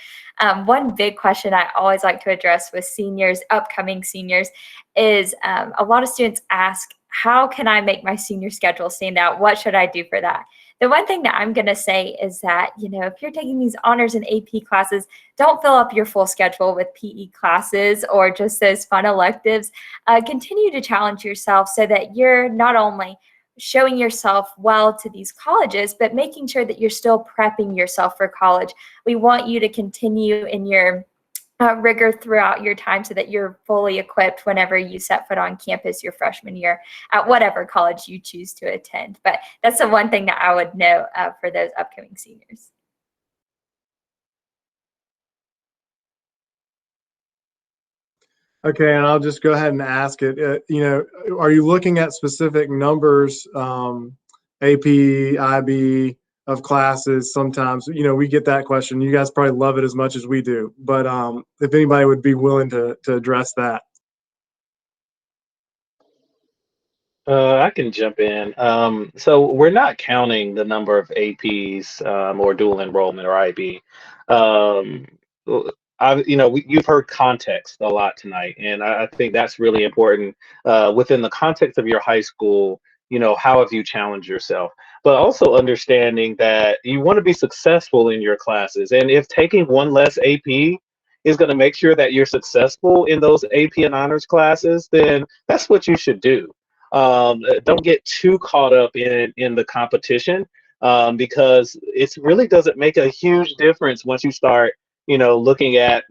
One big question I always like to address with seniors, upcoming seniors, is a lot of students ask, how can I make my senior schedule stand out? What should I do for that? The one thing that I'm going to say is that, if you're taking these honors and AP classes, don't fill up your full schedule with PE classes or just those fun electives. Continue to challenge yourself so that you're not only showing yourself well to these colleges, but making sure that you're still prepping yourself for college. We want you to continue in your rigor throughout your time so that you're fully equipped whenever you set foot on campus your freshman year at whatever college you choose to attend. But that's the one thing that I would note for those upcoming seniors. Okay, and I'll just go ahead and ask it. Are you looking at specific numbers, AP, IB, of classes? Sometimes, we get that question. You guys probably love it as much as we do, but if anybody would be willing to address that. I can jump in. So we're not counting the number of APs or dual enrollment or IB. You've heard context a lot tonight, and I think that's really important within the context of your high school. How have you challenged yourself? But also understanding that you want to be successful in your classes. And if taking one less AP is going to make sure that you're successful in those AP and honors classes, then that's what you should do. Don't get too caught up in the competition, because it really doesn't make a huge difference once you start, looking at,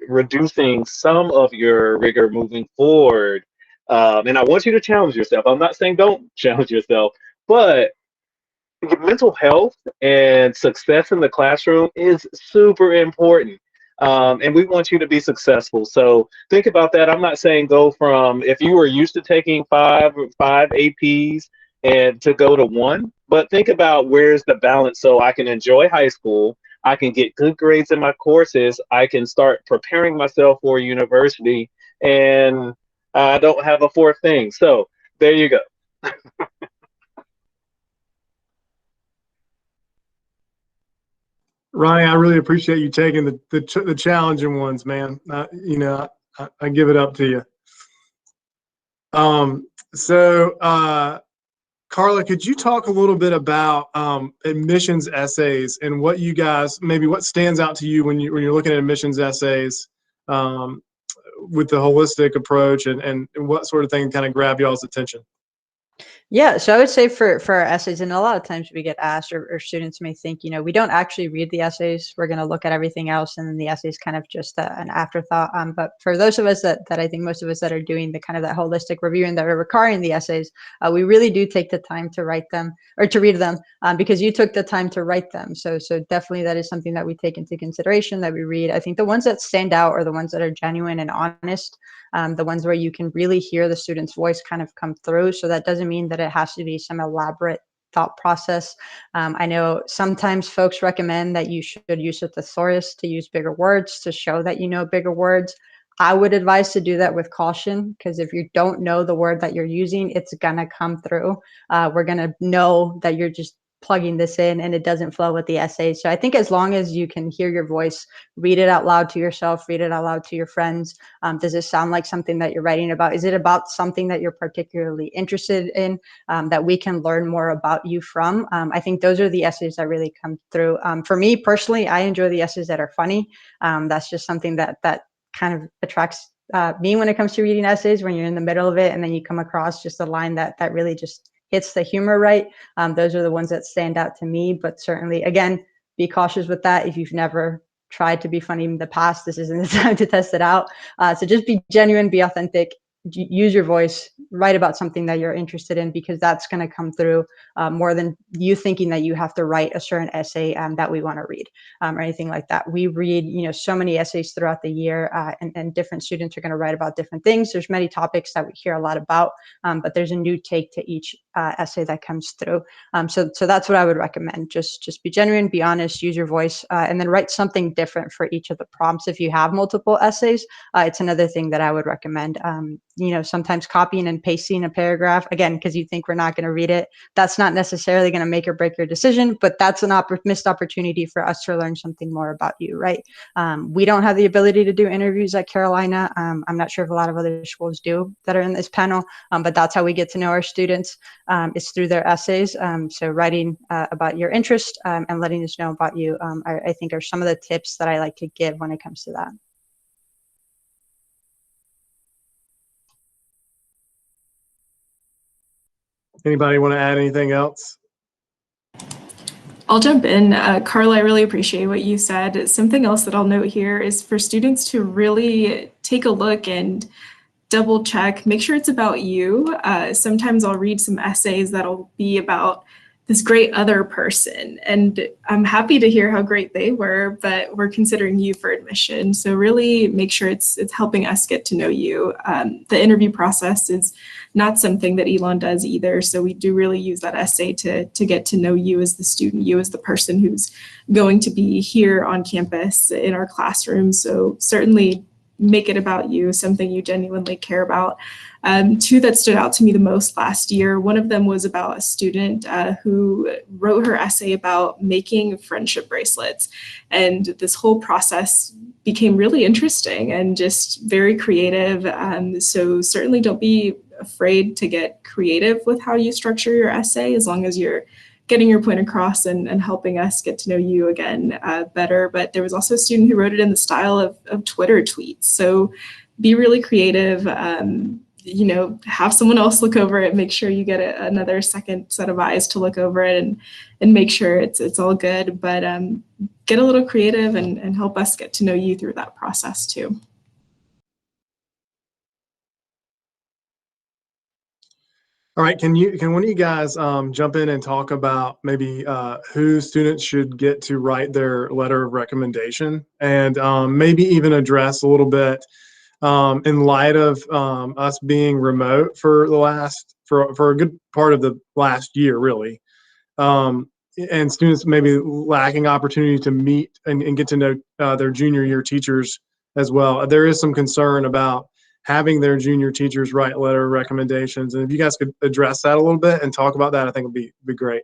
reducing some of your rigor moving forward. And I want you to challenge yourself. I'm not saying don't challenge yourself, but mental health and success in the classroom is super important. And we want you to be successful. So think about that. I'm not saying go from, if you were used to taking five APs and to go to one, but think about where's the balance so I can enjoy high school, I can get good grades in my courses, I can start preparing myself for university, and I don't have a fourth thing. So there you go. Ronnie, I really appreciate you taking the challenging ones, man. I give it up to you. Carla, could you talk a little bit about admissions essays and what you guys, maybe what stands out to you when you're looking at admissions essays with the holistic approach, and what sort of thing kind of grab y'all's attention? Yeah, so I would say for our essays, and a lot of times we get asked, or students may think, we don't actually read the essays. We're going to look at everything else, and then the essay is kind of just an afterthought. But for those of us that I think most of us that are doing the kind of that holistic review and that are requiring the essays, we really do take the time to write them or to read them, because you took the time to write them. So definitely that is something that we take into consideration, that we read. I think the ones that stand out are the ones that are genuine and honest. The ones where you can really hear the student's voice kind of come through. So that doesn't mean that it has to be some elaborate thought process. I know sometimes folks recommend that you should use a thesaurus, to use bigger words, to show that you know bigger words. I would advise to do that with caution, because if you don't know the word that you're using, it's gonna come through. We're gonna know that you're just plugging this in and it doesn't flow with the essay. So I think as long as you can hear your voice, read it out loud to yourself, read it out loud to your friends. Does it sound like something that you're writing about? Is it about something that you're particularly interested in, that we can learn more about you from? I think those are the essays that really come through. For me personally, I enjoy the essays that are funny. That's just something that kind of attracts me when it comes to reading essays, when you're in the middle of it and then you come across just a line that really just hits the humor right. Those are the ones that stand out to me, but certainly, again, be cautious with that. If you've never tried to be funny in the past, this isn't the time to test it out. So just be genuine, be authentic, use your voice, write about something that you're interested in, because that's going to come through more than you thinking that you have to write a certain essay that we want to read, or anything like that. We read, so many essays throughout the year, and different students are going to write about different things. There's many topics that we hear a lot about, but there's a new take to each essay that comes through. So that's what I would recommend. Just be genuine, be honest, use your voice, and then write something different for each of the prompts. If you have multiple essays, it's another thing that I would recommend. Sometimes copying and pasting a paragraph, again, because you think we're not going to read it, that's not necessarily going to make or break your decision, but that's an missed opportunity for us to learn something more about you, right? We don't have the ability to do interviews at Carolina. I'm not sure if a lot of other schools do that are in this panel, but that's how we get to know our students, is through their essays. So writing about your interest and letting us know about you, I think are some of the tips that I like to give when it comes to that. Anybody want to add anything else? I'll jump in. Carla, I really appreciate what you said. Something else that I'll note here is for students to really take a look and double check, make sure it's about you. Sometimes I'll read some essays that'll be about this great other person, and I'm happy to hear how great they were, but we're considering you for admission. So really make sure it's helping us get to know you. The interview process is not something that Elon does either. So we do really use that essay to get to know you as the student, you as the person who's going to be here on campus in our classroom. So certainly make it about you, something you genuinely care about. Two that stood out to me the most last year, one of them was about a student who wrote her essay about making friendship bracelets. And this whole process became really interesting and just very creative. So certainly don't be afraid to get creative with how you structure your essay, as long as you're getting your point across and helping us get to know you again better. But there was also a student who wrote it in the style of Twitter tweets. So be really creative. have someone else look over it, make sure you get another second set of eyes to look over it and make sure it's all good. But get a little creative and help us get to know you through that process too. All right, can one of you guys jump in and talk about maybe who students should get to write their letter of recommendation, and maybe even address a little bit in light of us being remote for for a good part of the last year, really, and students maybe lacking opportunity to meet and get to know their junior year teachers as well. There is some concern about having their junior teachers write letter recommendations. And if you guys could address that a little bit and talk about that, I think would be great.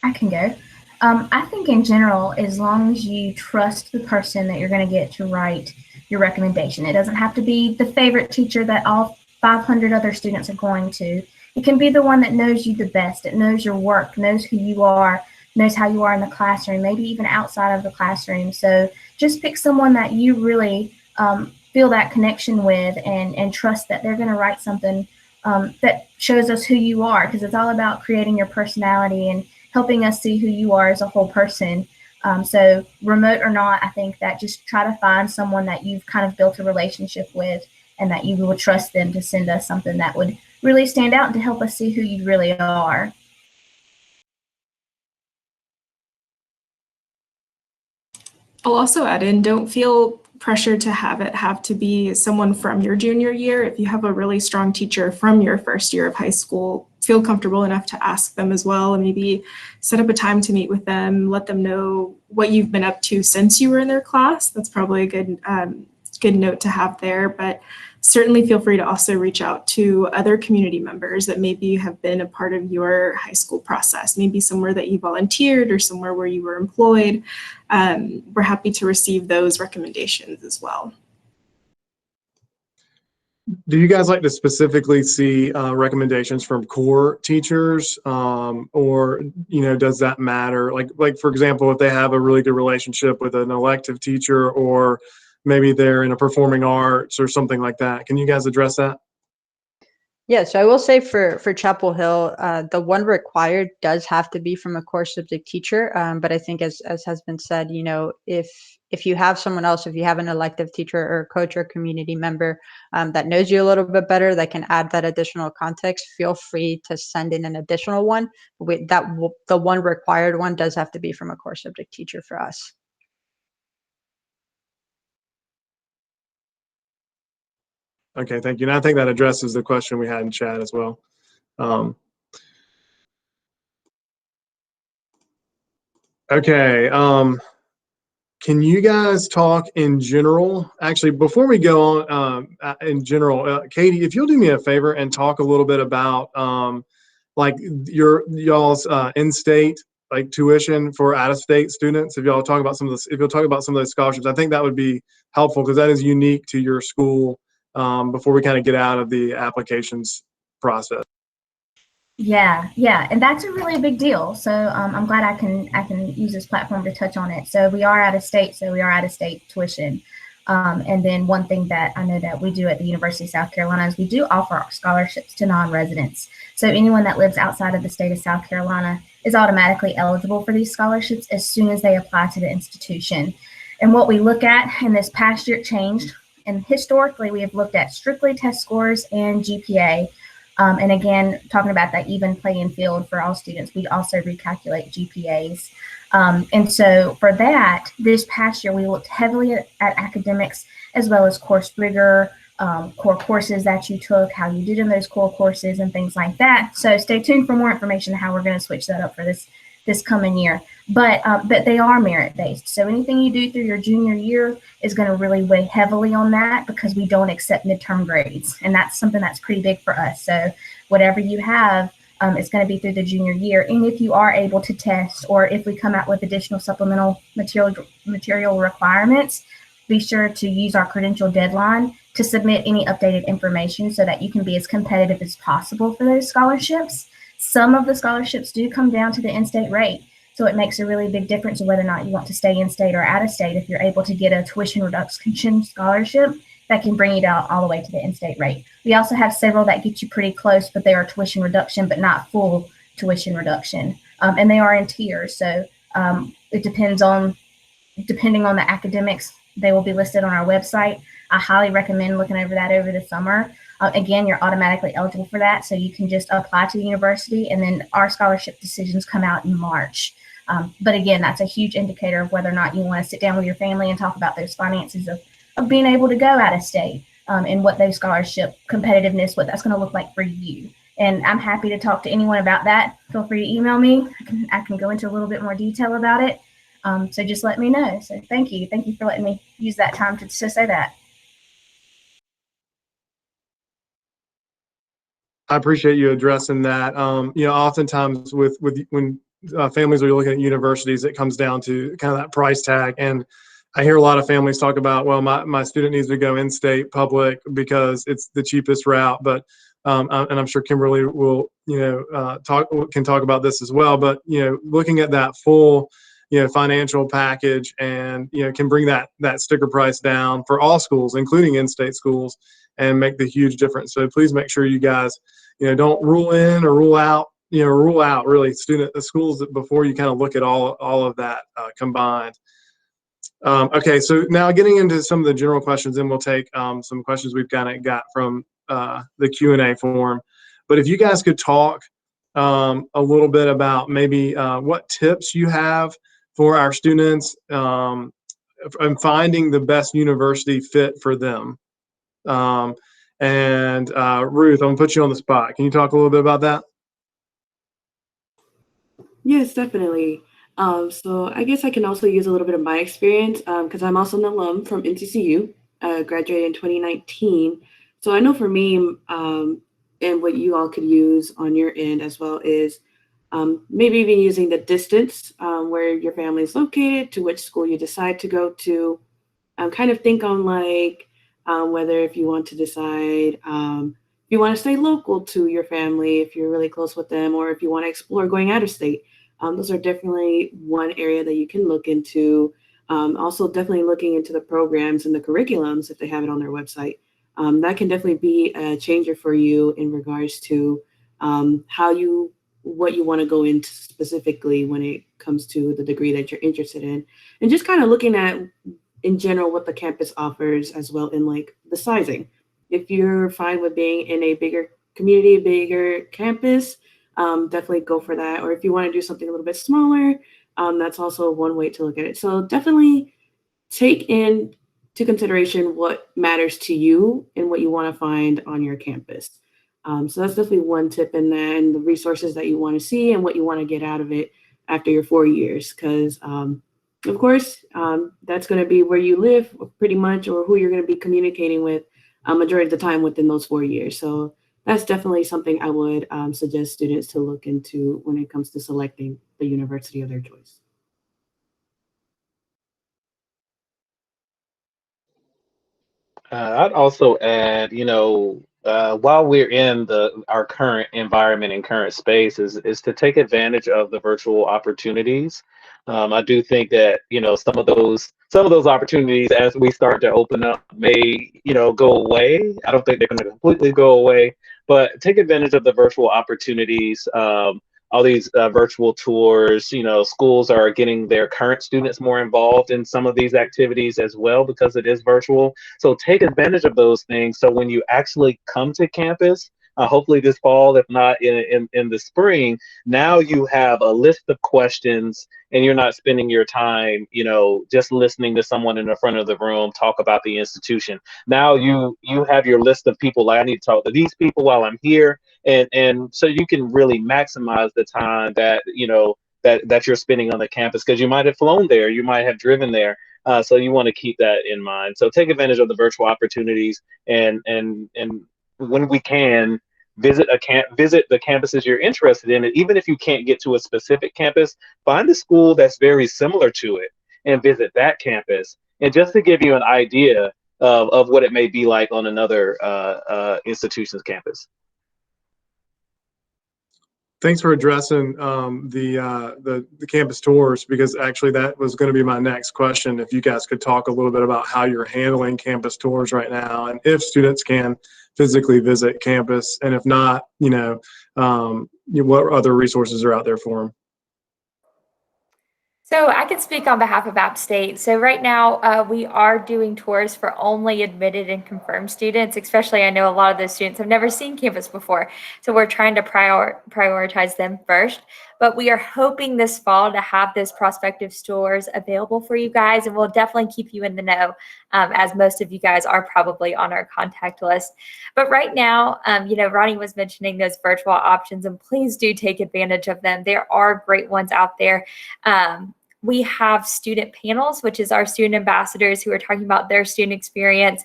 I can go. I think in general, as long as you trust the person that you're going to get to write your recommendation, it doesn't have to be the favorite teacher that all 500 other students are going to. It can be the one that knows you the best. It knows your work, knows who you are, knows how you are in the classroom, maybe even outside of the classroom. So just pick someone that you really feel that connection with and trust that they're going to write something that shows us who you are, because it's all about creating your personality and helping us see who you are as a whole person. So remote or not, I think that just try to find someone that you've kind of built a relationship with and that you will trust them to send us something that would really stand out and to help us see who you really are. I'll also add in, don't feel pressure to have to be someone from your junior year. If you have a really strong teacher from your first year of high school, feel comfortable enough to ask them as well, and maybe set up a time to meet with them, let them know what you've been up to since you were in their class. That's probably a good note to have there. But certainly feel free to also reach out to other community members that maybe have been a part of your high school process, maybe somewhere that you volunteered or somewhere where you were employed. We're happy to receive those recommendations as well. Do you guys like to specifically see recommendations from core teachers, or does that matter? Like for example, if they have a really good relationship with an elective teacher, or maybe they're in a performing arts or something like that. Can you guys address that? Yeah, so I will say for Chapel Hill, the one required does have to be from a core subject teacher. But I think as has been said, if you have someone else, if you have an elective teacher or coach or community member that knows you a little bit better, that can add that additional context, feel free to send in an additional one. The one required one does have to be from a core subject teacher for us. Okay, thank you. And I think that addresses the question we had in chat as well. Okay, can you guys talk in general? Actually, before we go on in general, Katie, if you'll do me a favor and talk a little bit about like y'all's in-state like tuition for out-of-state students. If y'all talk about some of this, if you'll talk about some of those scholarships, I think that would be helpful because that is unique to your school. Before we kind of get out of the applications process. Yeah, and that's a really big deal. So I'm glad I can use this platform to touch on it. So we are out of state, tuition. And then one thing that I know that we do at the University of South Carolina is we do offer scholarships to non-residents. So anyone that lives outside of the state of South Carolina is automatically eligible for these scholarships as soon as they apply to the institution. And what we look at, and this past year it changed, and historically, we have looked at strictly test scores and GPA. And again, talking about that even playing field for all students, we also recalculate GPAs. And so for that, this past year, we looked heavily at academics as well as course rigor, core courses that you took, how you did in those core courses and things like that. So stay tuned for more information on how we're going to switch that up for this coming year. But they are merit-based. So anything you do through your junior year is going to really weigh heavily on that because we don't accept midterm grades. And that's something that's pretty big for us. So whatever you have is going to be through the junior year. And if you are able to test, or if we come out with additional supplemental material requirements, be sure to use our credential deadline to submit any updated information so that you can be as competitive as possible for those scholarships. Some of the scholarships do come down to the in-state rate. So it makes a really big difference of whether or not you want to stay in state or out of state if you're able to get a tuition reduction scholarship that can bring you down all the way to the in-state rate. We also have several that get you pretty close, but they are tuition reduction, but not full tuition reduction. And they are in tiers. So it depending on the academics, they will be listed on our website. I highly recommend looking over that over the summer. Again, you're automatically eligible for that. So you can just apply to the university, and then our scholarship decisions come out in March. But again, that's a huge indicator of whether or not you want to sit down with your family and talk about those finances of being able to go out of state, and what those scholarship competitiveness, what that's going to look like for you. And I'm happy to talk to anyone about that. Feel free to email me. I can go into a little bit more detail about it. So just let me know. So thank you. Thank you for letting me use that time to say that. I appreciate you addressing that. Oftentimes when families are looking at universities, it comes down to kind of that price tag. And I hear a lot of families talk about, well, my student needs to go in-state public because it's the cheapest route. But and I'm sure Kimberly will, can talk about this as well. But looking at that full, financial package, and can bring that sticker price down for all schools, including in-state schools, and make the huge difference. So please make sure you guys, don't rule in or rule out really schools before you kind of look at all of that combined. Okay, so now getting into some of the general questions, and we'll take some questions we've kind of got from the Q&A form. But if you guys could talk a little bit about maybe what tips you have for our students and finding the best university fit for them. And Ruth, I'm gonna put you on the spot. Can you talk a little bit about that? Yes, definitely. So I guess I can also use a little bit of my experience because I'm also an alum from NCCU, graduated in 2019. So I know for me, and what you all could use on your end as well is maybe even using the distance where your family is located to which school you decide to go to. Kind of think on like whether if you want to decide if you want to stay local to your family, if you're really close with them, or if you want to explore going out of state. Those are definitely one area that you can look into. Also, definitely looking into the programs and the curriculums if they have it on their website. That can definitely be a changer for you in regards to what you want to go into specifically when it comes to the degree that you're interested in, and just kind of looking at in general what the campus offers as well in like the sizing. If you're fine with being in a bigger community, bigger campus, definitely go for that. Or if you want to do something a little bit smaller, that's also one way to look at it. So definitely take into consideration what matters to you and what you want to find on your campus. So that's definitely one tip, and then the resources that you want to see and what you want to get out of it after your 4 years. Because of course, that's going to be where you live pretty much, or who you're going to be communicating with majority of the time within those 4 years. So that's definitely something I would suggest students to look into when it comes to selecting the university of their choice. I'd also add, while we're in our current environment and current space, is to take advantage of the virtual opportunities. I do think that some of those opportunities, as we start to open up, may go away. I don't think they're going to completely go away, but take advantage of the virtual opportunities. All these virtual tours, schools are getting their current students more involved in some of these activities as well because it is virtual. So take advantage of those things. So when you actually come to campus, hopefully this fall, if not in the spring, now you have a list of questions and you're not spending your time, just listening to someone in the front of the room talk about the institution. Now you have your list of people, like I need to talk to these people while I'm here. And so you can really maximize the time that, that you're spending on the campus, because you might have flown there, you might have driven there. So you want to keep that in mind. So take advantage of the virtual opportunities, and when we can, visit the campuses you're interested in. And even if you can't get to a specific campus, find a school that's very similar to it and visit that campus. And just to give you an idea of what it may be like on another institution's campus. thanks for addressing the campus tours, because actually that was going to be my next question. If you guys could talk a little bit about how you're handling campus tours right now, and if students can physically visit campus, and if not, what other resources are out there for them. So I can speak on behalf of App State. So right now, we are doing tours for only admitted and confirmed students, especially I know a lot of those students have never seen campus before. So we're trying to prioritize them first. But we are hoping this fall to have those prospective tours available for you guys, and we'll definitely keep you in the know, as most of you guys are probably on our contact list. But right now, Ronnie was mentioning those virtual options, and please do take advantage of them. There are great ones out there. We have student panels, which is our student ambassadors who are talking about their student experience.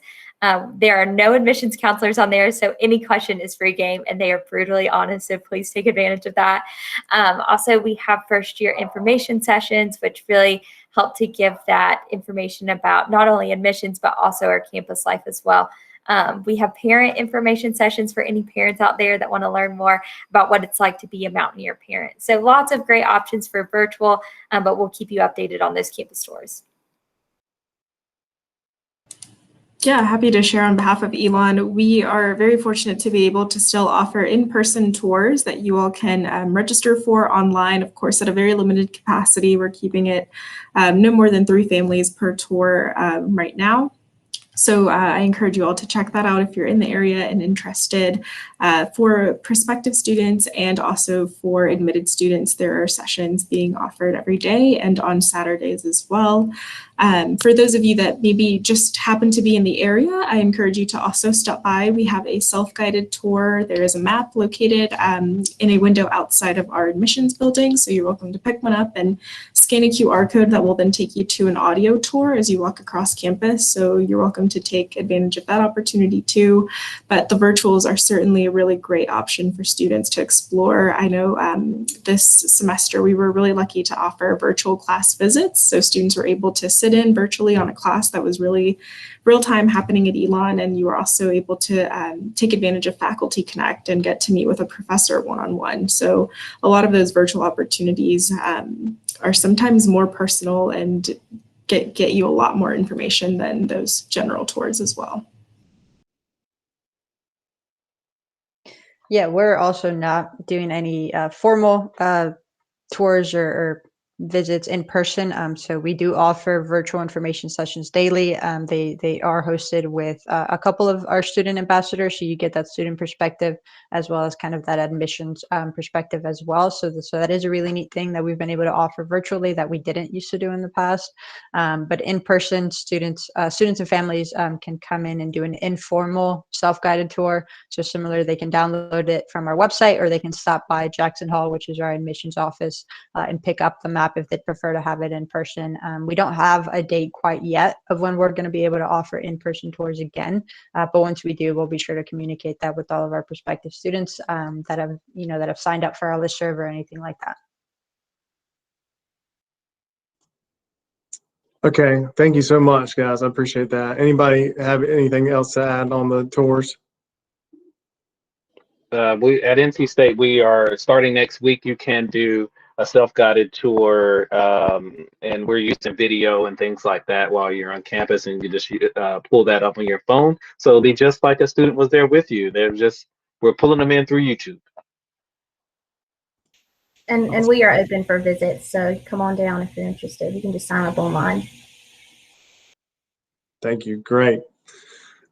There are no admissions counselors on there, so any question is free game, and they are brutally honest, so please take advantage of that. Also, we have first year information sessions, which really help to give that information about not only admissions, but also our campus life as well. We have parent information sessions for any parents out there that want to learn more about what it's like to be a Mountaineer parent. So lots of great options for virtual, but we'll keep you updated on those campus tours. Yeah, happy to share on behalf of Elon. We are very fortunate to be able to still offer in-person tours that you all can register for online, of course, at a very limited capacity. We're keeping it no more than 3 families per tour right now. So I encourage you all to check that out if you're in the area and interested. For prospective students and also for admitted students, there are sessions being offered every day and on Saturdays as well. For those of you that maybe just happen to be in the area, I encourage you to also stop by. We have a self-guided tour. There is a map located in a window outside of our admissions building, so you're welcome to pick one up and scan a QR code that will then take you to an audio tour as you walk across campus. So you're welcome to take advantage of that opportunity too. But the virtuals are certainly a really great option for students to explore. I know this semester we were really lucky to offer virtual class visits, so students were able to sit in virtually on a class that was really real-time happening at Elon, and you were also able to take advantage of Faculty Connect and get to meet with a professor one-on-one. So a lot of those virtual opportunities are sometimes more personal and get you a lot more information than those general tours as well. Yeah, we're also not doing any formal tours or visits in person. So we do offer virtual information sessions daily. They are hosted with a couple of our student ambassadors, so you get that student perspective as well as kind of that admissions perspective as well. So that is a really neat thing that we've been able to offer virtually that we didn't used to do in the past. But in person, students and families can come in and do an informal self-guided tour. So similar, they can download it from our website, or they can stop by Jackson Hall, which is our admissions office, and pick up the map if they'd prefer to have it in person. We don't have a date quite yet of when we're going to be able to offer in-person tours again, but once we do, we'll be sure to communicate that with all of our prospective students that have signed up for our listserv or anything like that. Okay, thank you so much, guys. I appreciate that. Anybody have anything else to add on the tours? We at NC State, we are starting next week. You can do a self-guided tour, and we're using video and things like that while you're on campus, and you just pull that up on your phone. So it'll be just like a student was there with you. We're pulling them in through YouTube. And we are open for visits, so come on down if you're interested. You can just sign up online. Thank you. Great.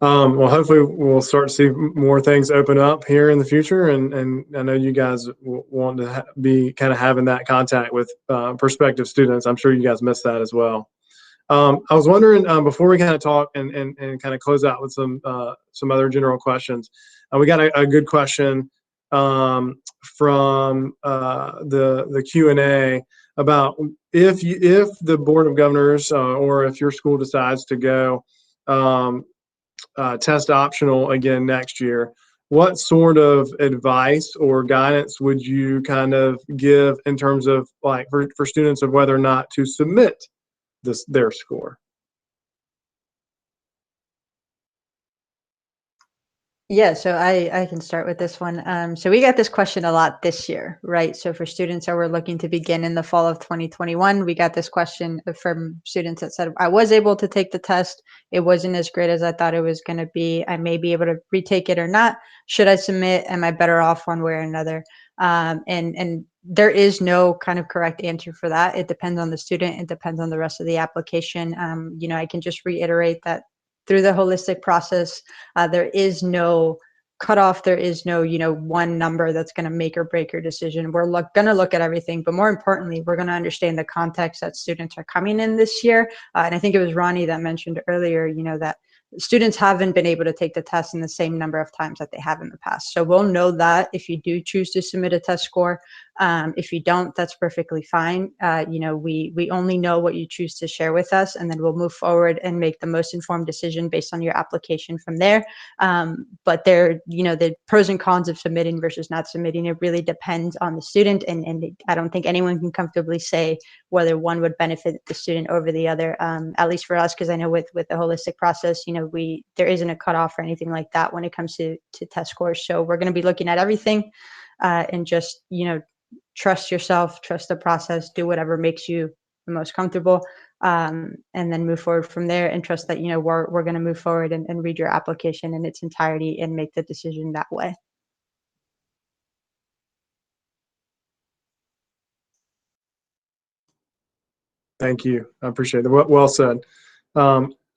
Well, hopefully we'll start to see more things open up here in the future, and I know you guys want to be kind of having that contact with prospective students. I'm sure you guys miss that as well. I was wondering, before we kind of talk and kind of close out with some other general questions, we got a good question from the Q&A about if the Board of Governors or if your school decides to go test optional again next year, what sort of advice or guidance would you kind of give in terms of like for students of whether or not to submit their score? Yeah, so I can start with this one. So we got this question a lot this year, right? So for students that were looking to begin in the fall of 2021, we got this question from students that said, I was able to take the test. It wasn't as great as I thought it was going to be. I may be able to retake it or not. Should I submit? Am I better off one way or another? And there is no kind of correct answer for that. It depends on the student. It depends on the rest of the application. I can just reiterate that through the holistic process, there is no cutoff. There is no, one number that's going to make or break your decision. We're going to look at everything, but more importantly, we're going to understand the context that students are coming in this year. And I think it was Ronnie that mentioned earlier, that students haven't been able to take the test in the same number of times that they have in the past. So we'll know that if you do choose to submit a test score. If you don't, that's perfectly fine. We only know what you choose to share with us, and then we'll move forward and make the most informed decision based on your application from there. But the pros and cons of submitting versus not submitting, it really depends on the student. And I don't think anyone can comfortably say whether one would benefit the student over the other, at least for us, because I know with the holistic process, there isn't a cutoff or anything like that when it comes to test scores. So we're going to be looking at everything and just, trust yourself, trust the process, do whatever makes you the most comfortable, and then move forward from there, and trust that, we're going to move forward and read your application in its entirety and make the decision that way. Thank you. I appreciate it. Well said.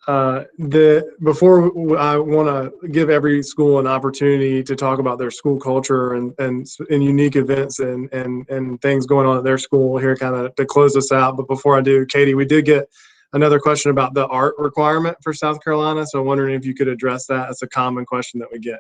Before I want to give every school an opportunity to talk about their school culture and unique events and things going on at their school here, kind of to close us out. But before I do, Katie, we did get another question about the art requirement for South Carolina. So I'm wondering if you could address that. It's a common question that we get.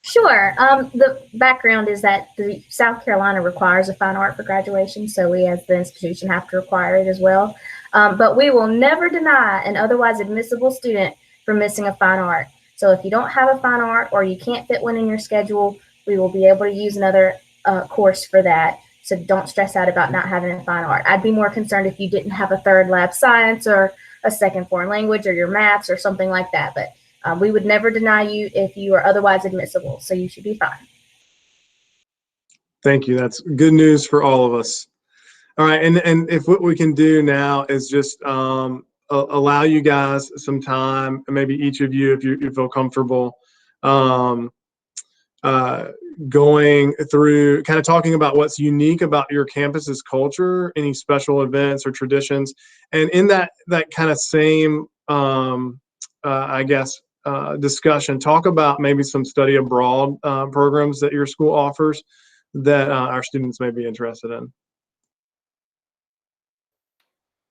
Sure. The background is that the South Carolina requires a fine art for graduation, so we as the institution have to require it as well. But we will never deny an otherwise admissible student from missing a fine art. So if you don't have a fine art or you can't fit one in your schedule, we will be able to use another course for that. So don't stress out about not having a fine art. I'd be more concerned if you didn't have a third lab science or a second foreign language or your maths or something like that. But we would never deny you if you are otherwise admissible, so you should be fine. Thank you. That's good news for all of us. All right, and if what we can do now is just allow you guys some time, maybe each of you, if you feel comfortable, going through, kind of talking about what's unique about your campus's culture, any special events or traditions, and in that kind of same, discussion, talk about maybe some study abroad programs that your school offers that our students may be interested in.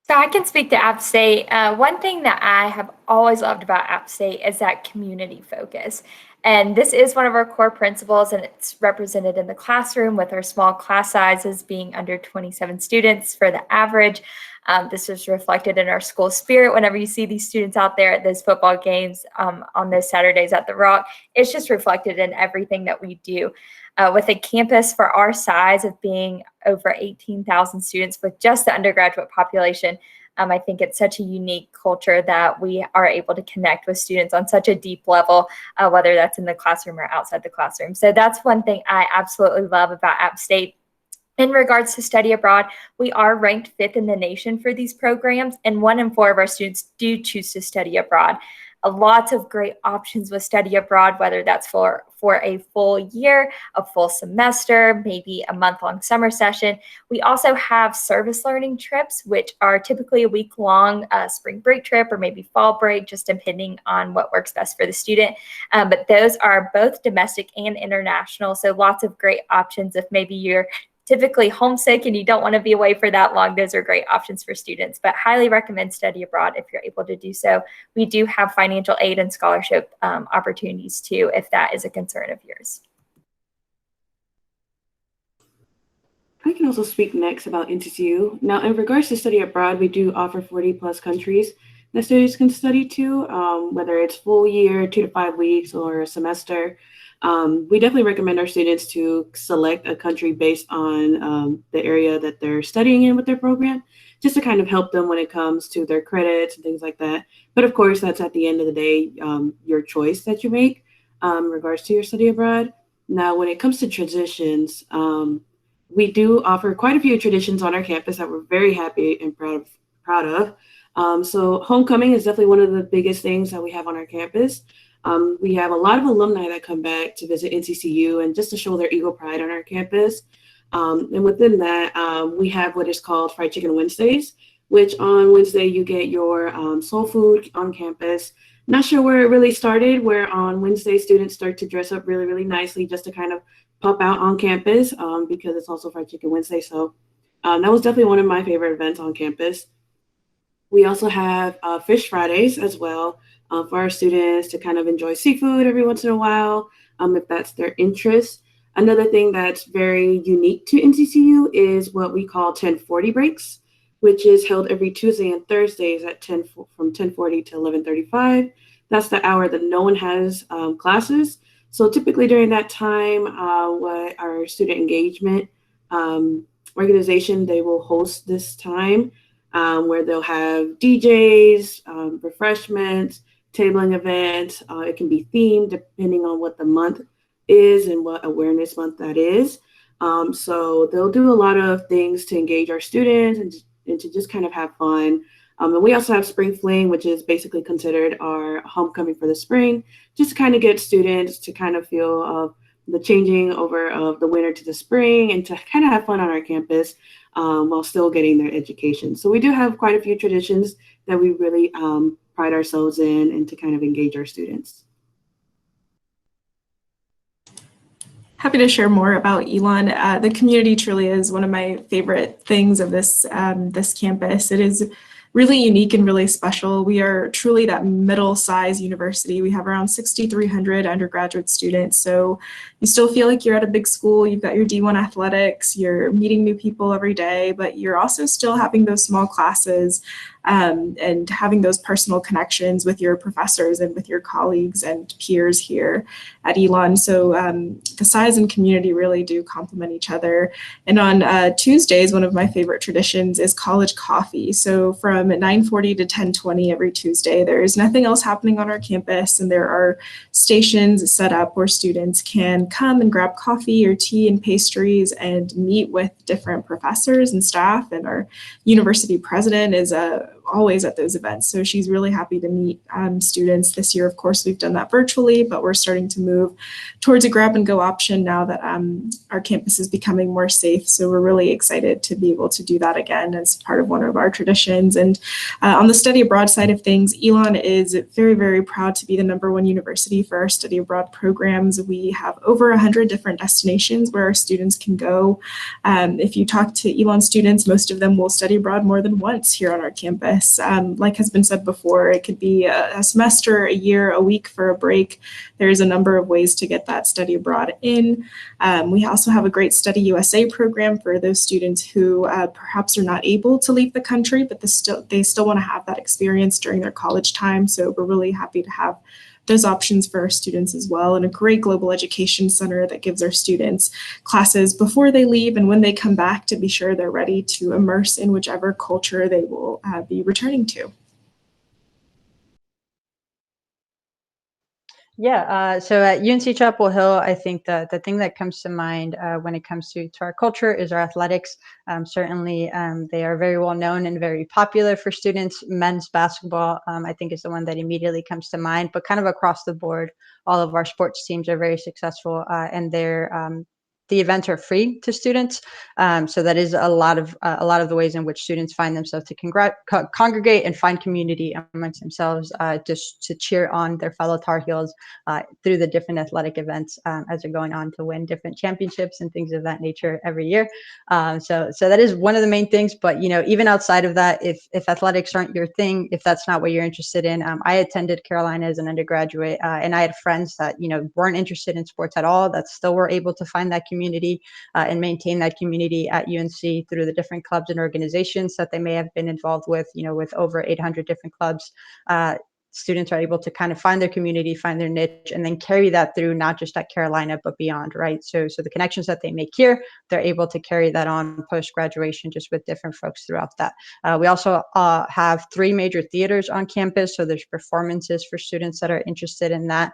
So I can speak to App State. One thing that I have always loved about App State is that community focus. And this is one of our core principles, and it's represented in the classroom with our small class sizes being under 27 students for the average. This is reflected in our school spirit. Whenever you see these students out there at those football games on those Saturdays at the Rock, it's just reflected in everything that we do. With a campus for our size of being over 18,000 students with just the undergraduate population, I think it's such a unique culture that we are able to connect with students on such a deep level, whether that's in the classroom or outside the classroom. So that's one thing I absolutely love about App State. In regards to study abroad, we are ranked 5th in the nation for these programs, and 1 in 4 of our students do choose to study abroad. Lots of great options with study abroad, whether that's for a full year, a full semester, maybe a month-long summer session. We also have service learning trips, which are typically a week-long spring break trip or maybe fall break, just depending on what works best for the student. But those are both domestic and international, so lots of great options if maybe you're typically homesick and you don't want to be away for that long. Those are great options for students, but highly recommend study abroad if you're able to do so. We do have financial aid and scholarship opportunities too, if that is a concern of yours. I can also speak next about NCCU. Now, in regards to study abroad, we do offer 40+ countries that students can study to, whether it's full year, 2 to 5 weeks, or a semester. We definitely recommend our students to select a country based on the area that they're studying in with their program, just to kind of help them when it comes to their credits and things like that. But of course, that's at the end of the day, your choice that you make. in regards to your study abroad. Now, when it comes to traditions, we do offer quite a few traditions on our campus that we're very happy and proud of. So homecoming is definitely one of the biggest things that we have on our campus. We have a lot of alumni that come back to visit NCCU and just to show their Eagle pride on our campus. And within that, we have what is called Fried Chicken Wednesdays, which on Wednesday you get your soul food on campus. Not sure where it really started, where on Wednesday students start to dress up really, really nicely just to kind of pop out on campus because it's also Fried Chicken Wednesday. So that was definitely one of my favorite events on campus. We also have Fish Fridays as well for our students to kind of enjoy seafood every once in a while, if that's their interest. Another thing that's very unique to NCCU is what we call 1040 breaks, which is held every Tuesday and Thursdays at from 10:40 to 11:35. That's the hour that no one has classes. So typically during that time, what our student engagement organization, they will host this time where they'll have DJs, refreshments, tabling events. It can be themed depending on what the month is and what awareness month that is. So they'll do a lot of things to engage our students and to just kind of have fun. And we also have Spring Fling, which is basically considered our homecoming for the spring, just to kind of get students to kind of feel the changing over of the winter to the spring and to kind of have fun on our campus while still getting their education. So we do have quite a few traditions that we really pride ourselves in and to kind of engage our students. Happy to share more about Elon. The community truly is one of my favorite things of this campus. It is really unique and really special. We are truly that middle-sized university. We have around 6,300 undergraduate students. So you still feel like you're at a big school. You've got your D1 athletics. You're meeting new people every day, but you're also still having those small classes and having those personal connections with your professors and with your colleagues and peers here at Elon. So the size and community really do complement each other. And on Tuesdays, one of my favorite traditions is college coffee. So from 9:40 to 10:20 every Tuesday, there is nothing else happening on our campus, and there are stations set up where students can come and grab coffee or tea and pastries and meet with different professors and staff. And our university president is always at those events. So she's really happy to meet students. This year, of course, we've done that virtually, but we're starting to move towards a grab and go option now that our campus is becoming more safe. So we're really excited to be able to do that again as part of one of our traditions. And on the study abroad side of things, Elon is very, very proud to be the #1 university for our study abroad programs. We have over 100 different destinations where our students can go. If you talk to Elon students, most of them will study abroad more than once here on our campus. Like has been said before, it could be a semester, a year, a week for a break. There's a number of ways to get that study abroad in. We also have a great Study USA program for those students who perhaps are not able to leave the country, but they still want to have that experience during their college time. So we're really happy to have those options for our students as well, and a great global education center that gives our students classes before they leave and when they come back to be sure they're ready to immerse in whichever culture they will be returning to. Yeah, so at UNC Chapel Hill, I think that the thing that comes to mind when it comes to our culture is our athletics. Certainly, they are very well known and very popular for students. Men's basketball, I think, is the one that immediately comes to mind, but kind of across the board, all of our sports teams are very successful and the events are free to students. So that is a lot of the ways in which students find themselves to congregate and find community amongst themselves, just to cheer on their fellow Tar Heels through the different athletic events as they're going on to win different championships and things of that nature every year. So that is one of the main things. But even outside of that, if athletics aren't your thing, if that's not what you're interested in, I attended Carolina as an undergraduate, and I had friends that weren't interested in sports at all that still were able to find that community and maintain that community at UNC through the different clubs and organizations that they may have been involved with, with over 800 different clubs. students are able to kind of find their community, find their niche, and then carry that through, not just at Carolina, but beyond, right? So the connections that they make here, they're able to carry that on post-graduation just with different folks throughout that. We also have 3 major theaters on campus. So there's performances for students that are interested in that,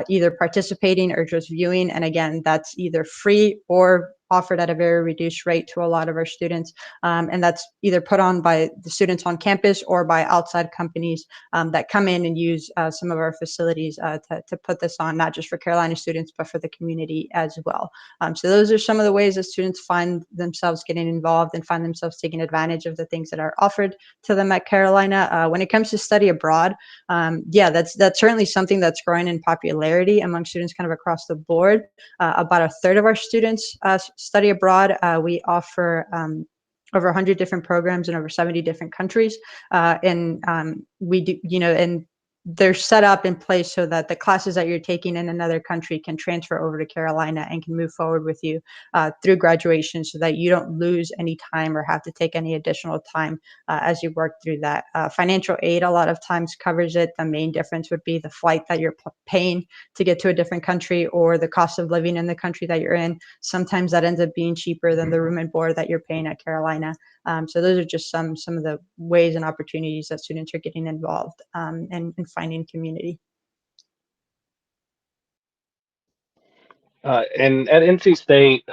either participating or just viewing. And again, that's either free or offered at a very reduced rate to a lot of our students. And that's either put on by the students on campus or by outside companies that come in and use some of our facilities to put this on, not just for Carolina students, but for the community as well. So those are some of the ways that students find themselves getting involved and find themselves taking advantage of the things that are offered to them at Carolina. When it comes to study abroad, yeah, that's certainly something that's growing in popularity among students kind of across the board. About a third of our students study abroad. We offer over 100 different programs in over 70 different countries. And we do, and they're set up in place so that the classes that you're taking in another country can transfer over to Carolina and can move forward with you through graduation, so that you don't lose any time or have to take any additional time as you work through that. Financial aid a lot of times covers it. The main difference would be the flight that you're paying to get to a different country, or the cost of living in the country that you're in. Sometimes that ends up being cheaper than the room and board that you're paying at Carolina. So those are just some of the ways and opportunities that students are getting involved and finding community. And at NC State,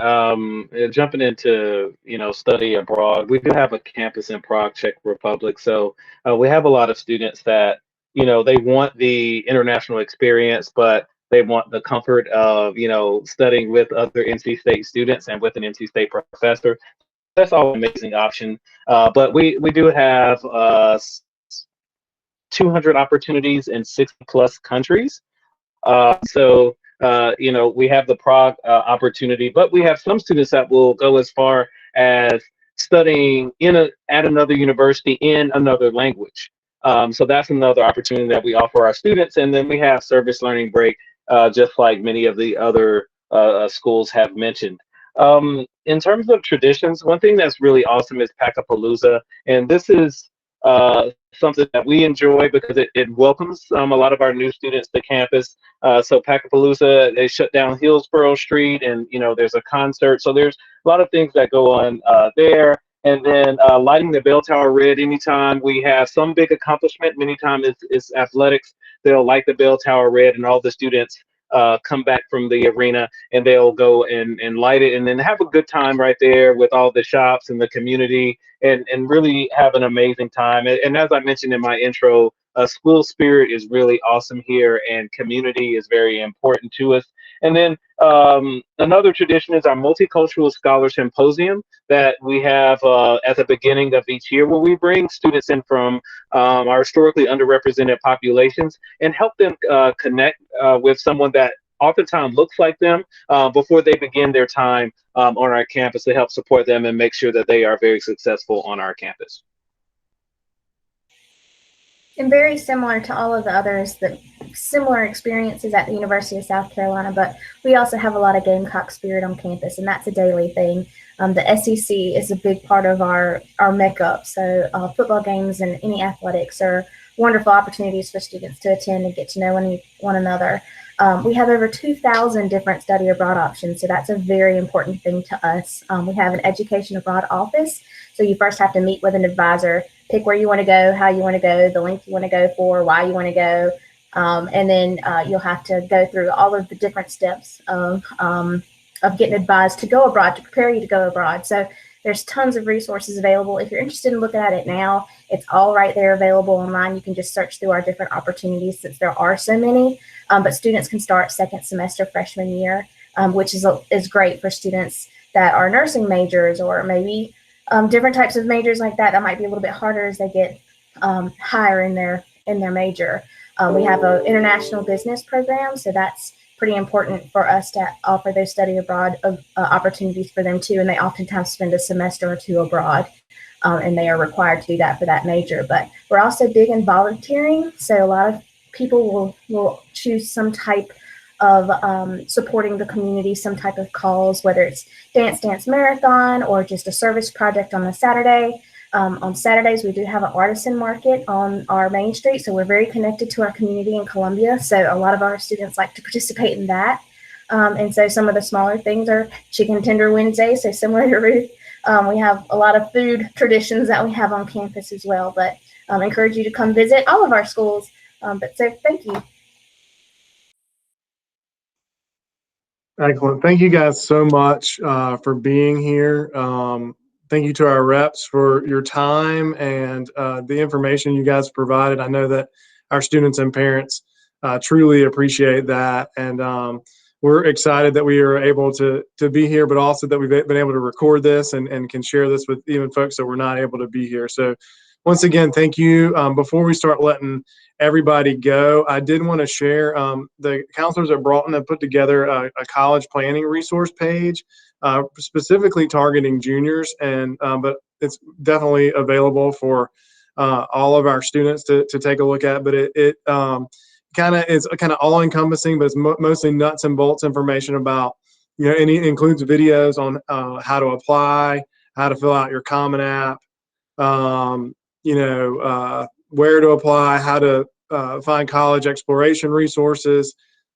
jumping into study abroad, we do have a campus in Prague, Czech Republic. So we have a lot of students that they want the international experience, but they want the comfort of studying with other NC State students and with an NC State professor. That's all an amazing option. But we do have 200 opportunities in 60+ countries. So we have the Prague opportunity, but we have some students that will go as far as studying at another university in another language. So that's another opportunity that we offer our students. And then we have service learning break, just like many of the other schools have mentioned. In terms of traditions, one thing that's really awesome is Packapalooza, and this is something that we enjoy because it welcomes a lot of our new students to campus. So Packapalooza, they shut down Hillsborough Street, and there's a concert. So there's a lot of things that go on there. And then lighting the bell tower red anytime we have some big accomplishment. Many times it's athletics. They'll light the bell tower red, and all the students come back from the arena, and they'll go and light it, and then have a good time right there with all the shops and the community, and really have an amazing time. And as I mentioned in my intro, school spirit is really awesome here, and community is very important to us. And then another tradition is our Multicultural Scholar Symposium that we have at the beginning of each year, where we bring students in from our historically underrepresented populations and help them connect with someone that oftentimes looks like them before they begin their time on our campus, to help support them and make sure that they are very successful on our campus. And very similar to all of the others, the similar experiences at the University of South Carolina, but we also have a lot of Gamecock spirit on campus, and that's a daily thing. The SEC is a big part of our makeup. So football games and any athletics are wonderful opportunities for students to attend and get to know one another. We have over 2,000 different study abroad options, so that's a very important thing to us. We have an education abroad office, so you first have to meet with an advisor, pick where you want to go, how you want to go, the length you want to go for, why you want to go, and then you'll have to go through all of the different steps of getting advised to go abroad, to prepare you to go abroad. So there's tons of resources available. If you're interested in looking at it now, it's all right there available online. You can just search through our different opportunities, since there are so many. But students can start second semester freshman year, which is great for students that are nursing majors, or maybe different types of majors like that. That might be a little bit harder as they get higher in their major. We have an international business program, so that's pretty important for us to offer those study abroad opportunities for them too. And they oftentimes spend a semester or two abroad, and they are required to do that for that major. But we're also big in volunteering, so a lot of people will choose some type of supporting the community, some type of cause, whether it's Dance Marathon or just a service project on a Saturday. On Saturdays, we do have an artisan market on our main street, so we're very connected to our community in Columbia. So a lot of our students like to participate in that. And so some of the smaller things are Chicken Tender Wednesday, so similar to Ruth. We have a lot of food traditions that we have on campus as well, but encourage you to come visit all of our schools. So thank you. Excellent. Thank you guys so much for being here. Thank you to our reps for your time and the information you guys provided. I know that our students and parents truly appreciate that. And we're excited that we are able to be here, but also that we've been able to record this and can share this with even folks that were not able to be here. So once again, thank you. Before we start letting everybody go, I did want to share the counselors at Broughton have put together a college planning resource page specifically targeting juniors, and but it's definitely available for all of our students to take a look at. But it kind of all encompassing, but it's mostly nuts and bolts information about, you know, and it includes videos on how to apply, how to fill out your Common App, you know, where to apply, how to find college exploration resources.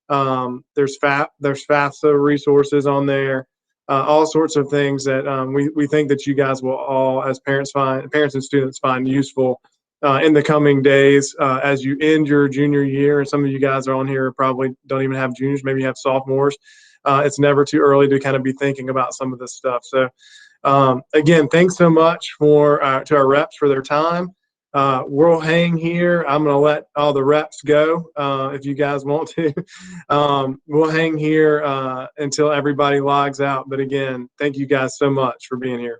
There's FAFSA resources on there, all sorts of things that we think that you guys will all, as parents and students, find useful in the coming days as you end your junior year. And some of you guys are on here probably don't even have juniors, maybe you have sophomores. It's never too early to kind of be thinking about some of this stuff. So again, thanks so much to our reps for their time. We'll hang here. I'm going to let all the reps go if you guys want to. We'll hang here until everybody logs out. But again, thank you guys so much for being here.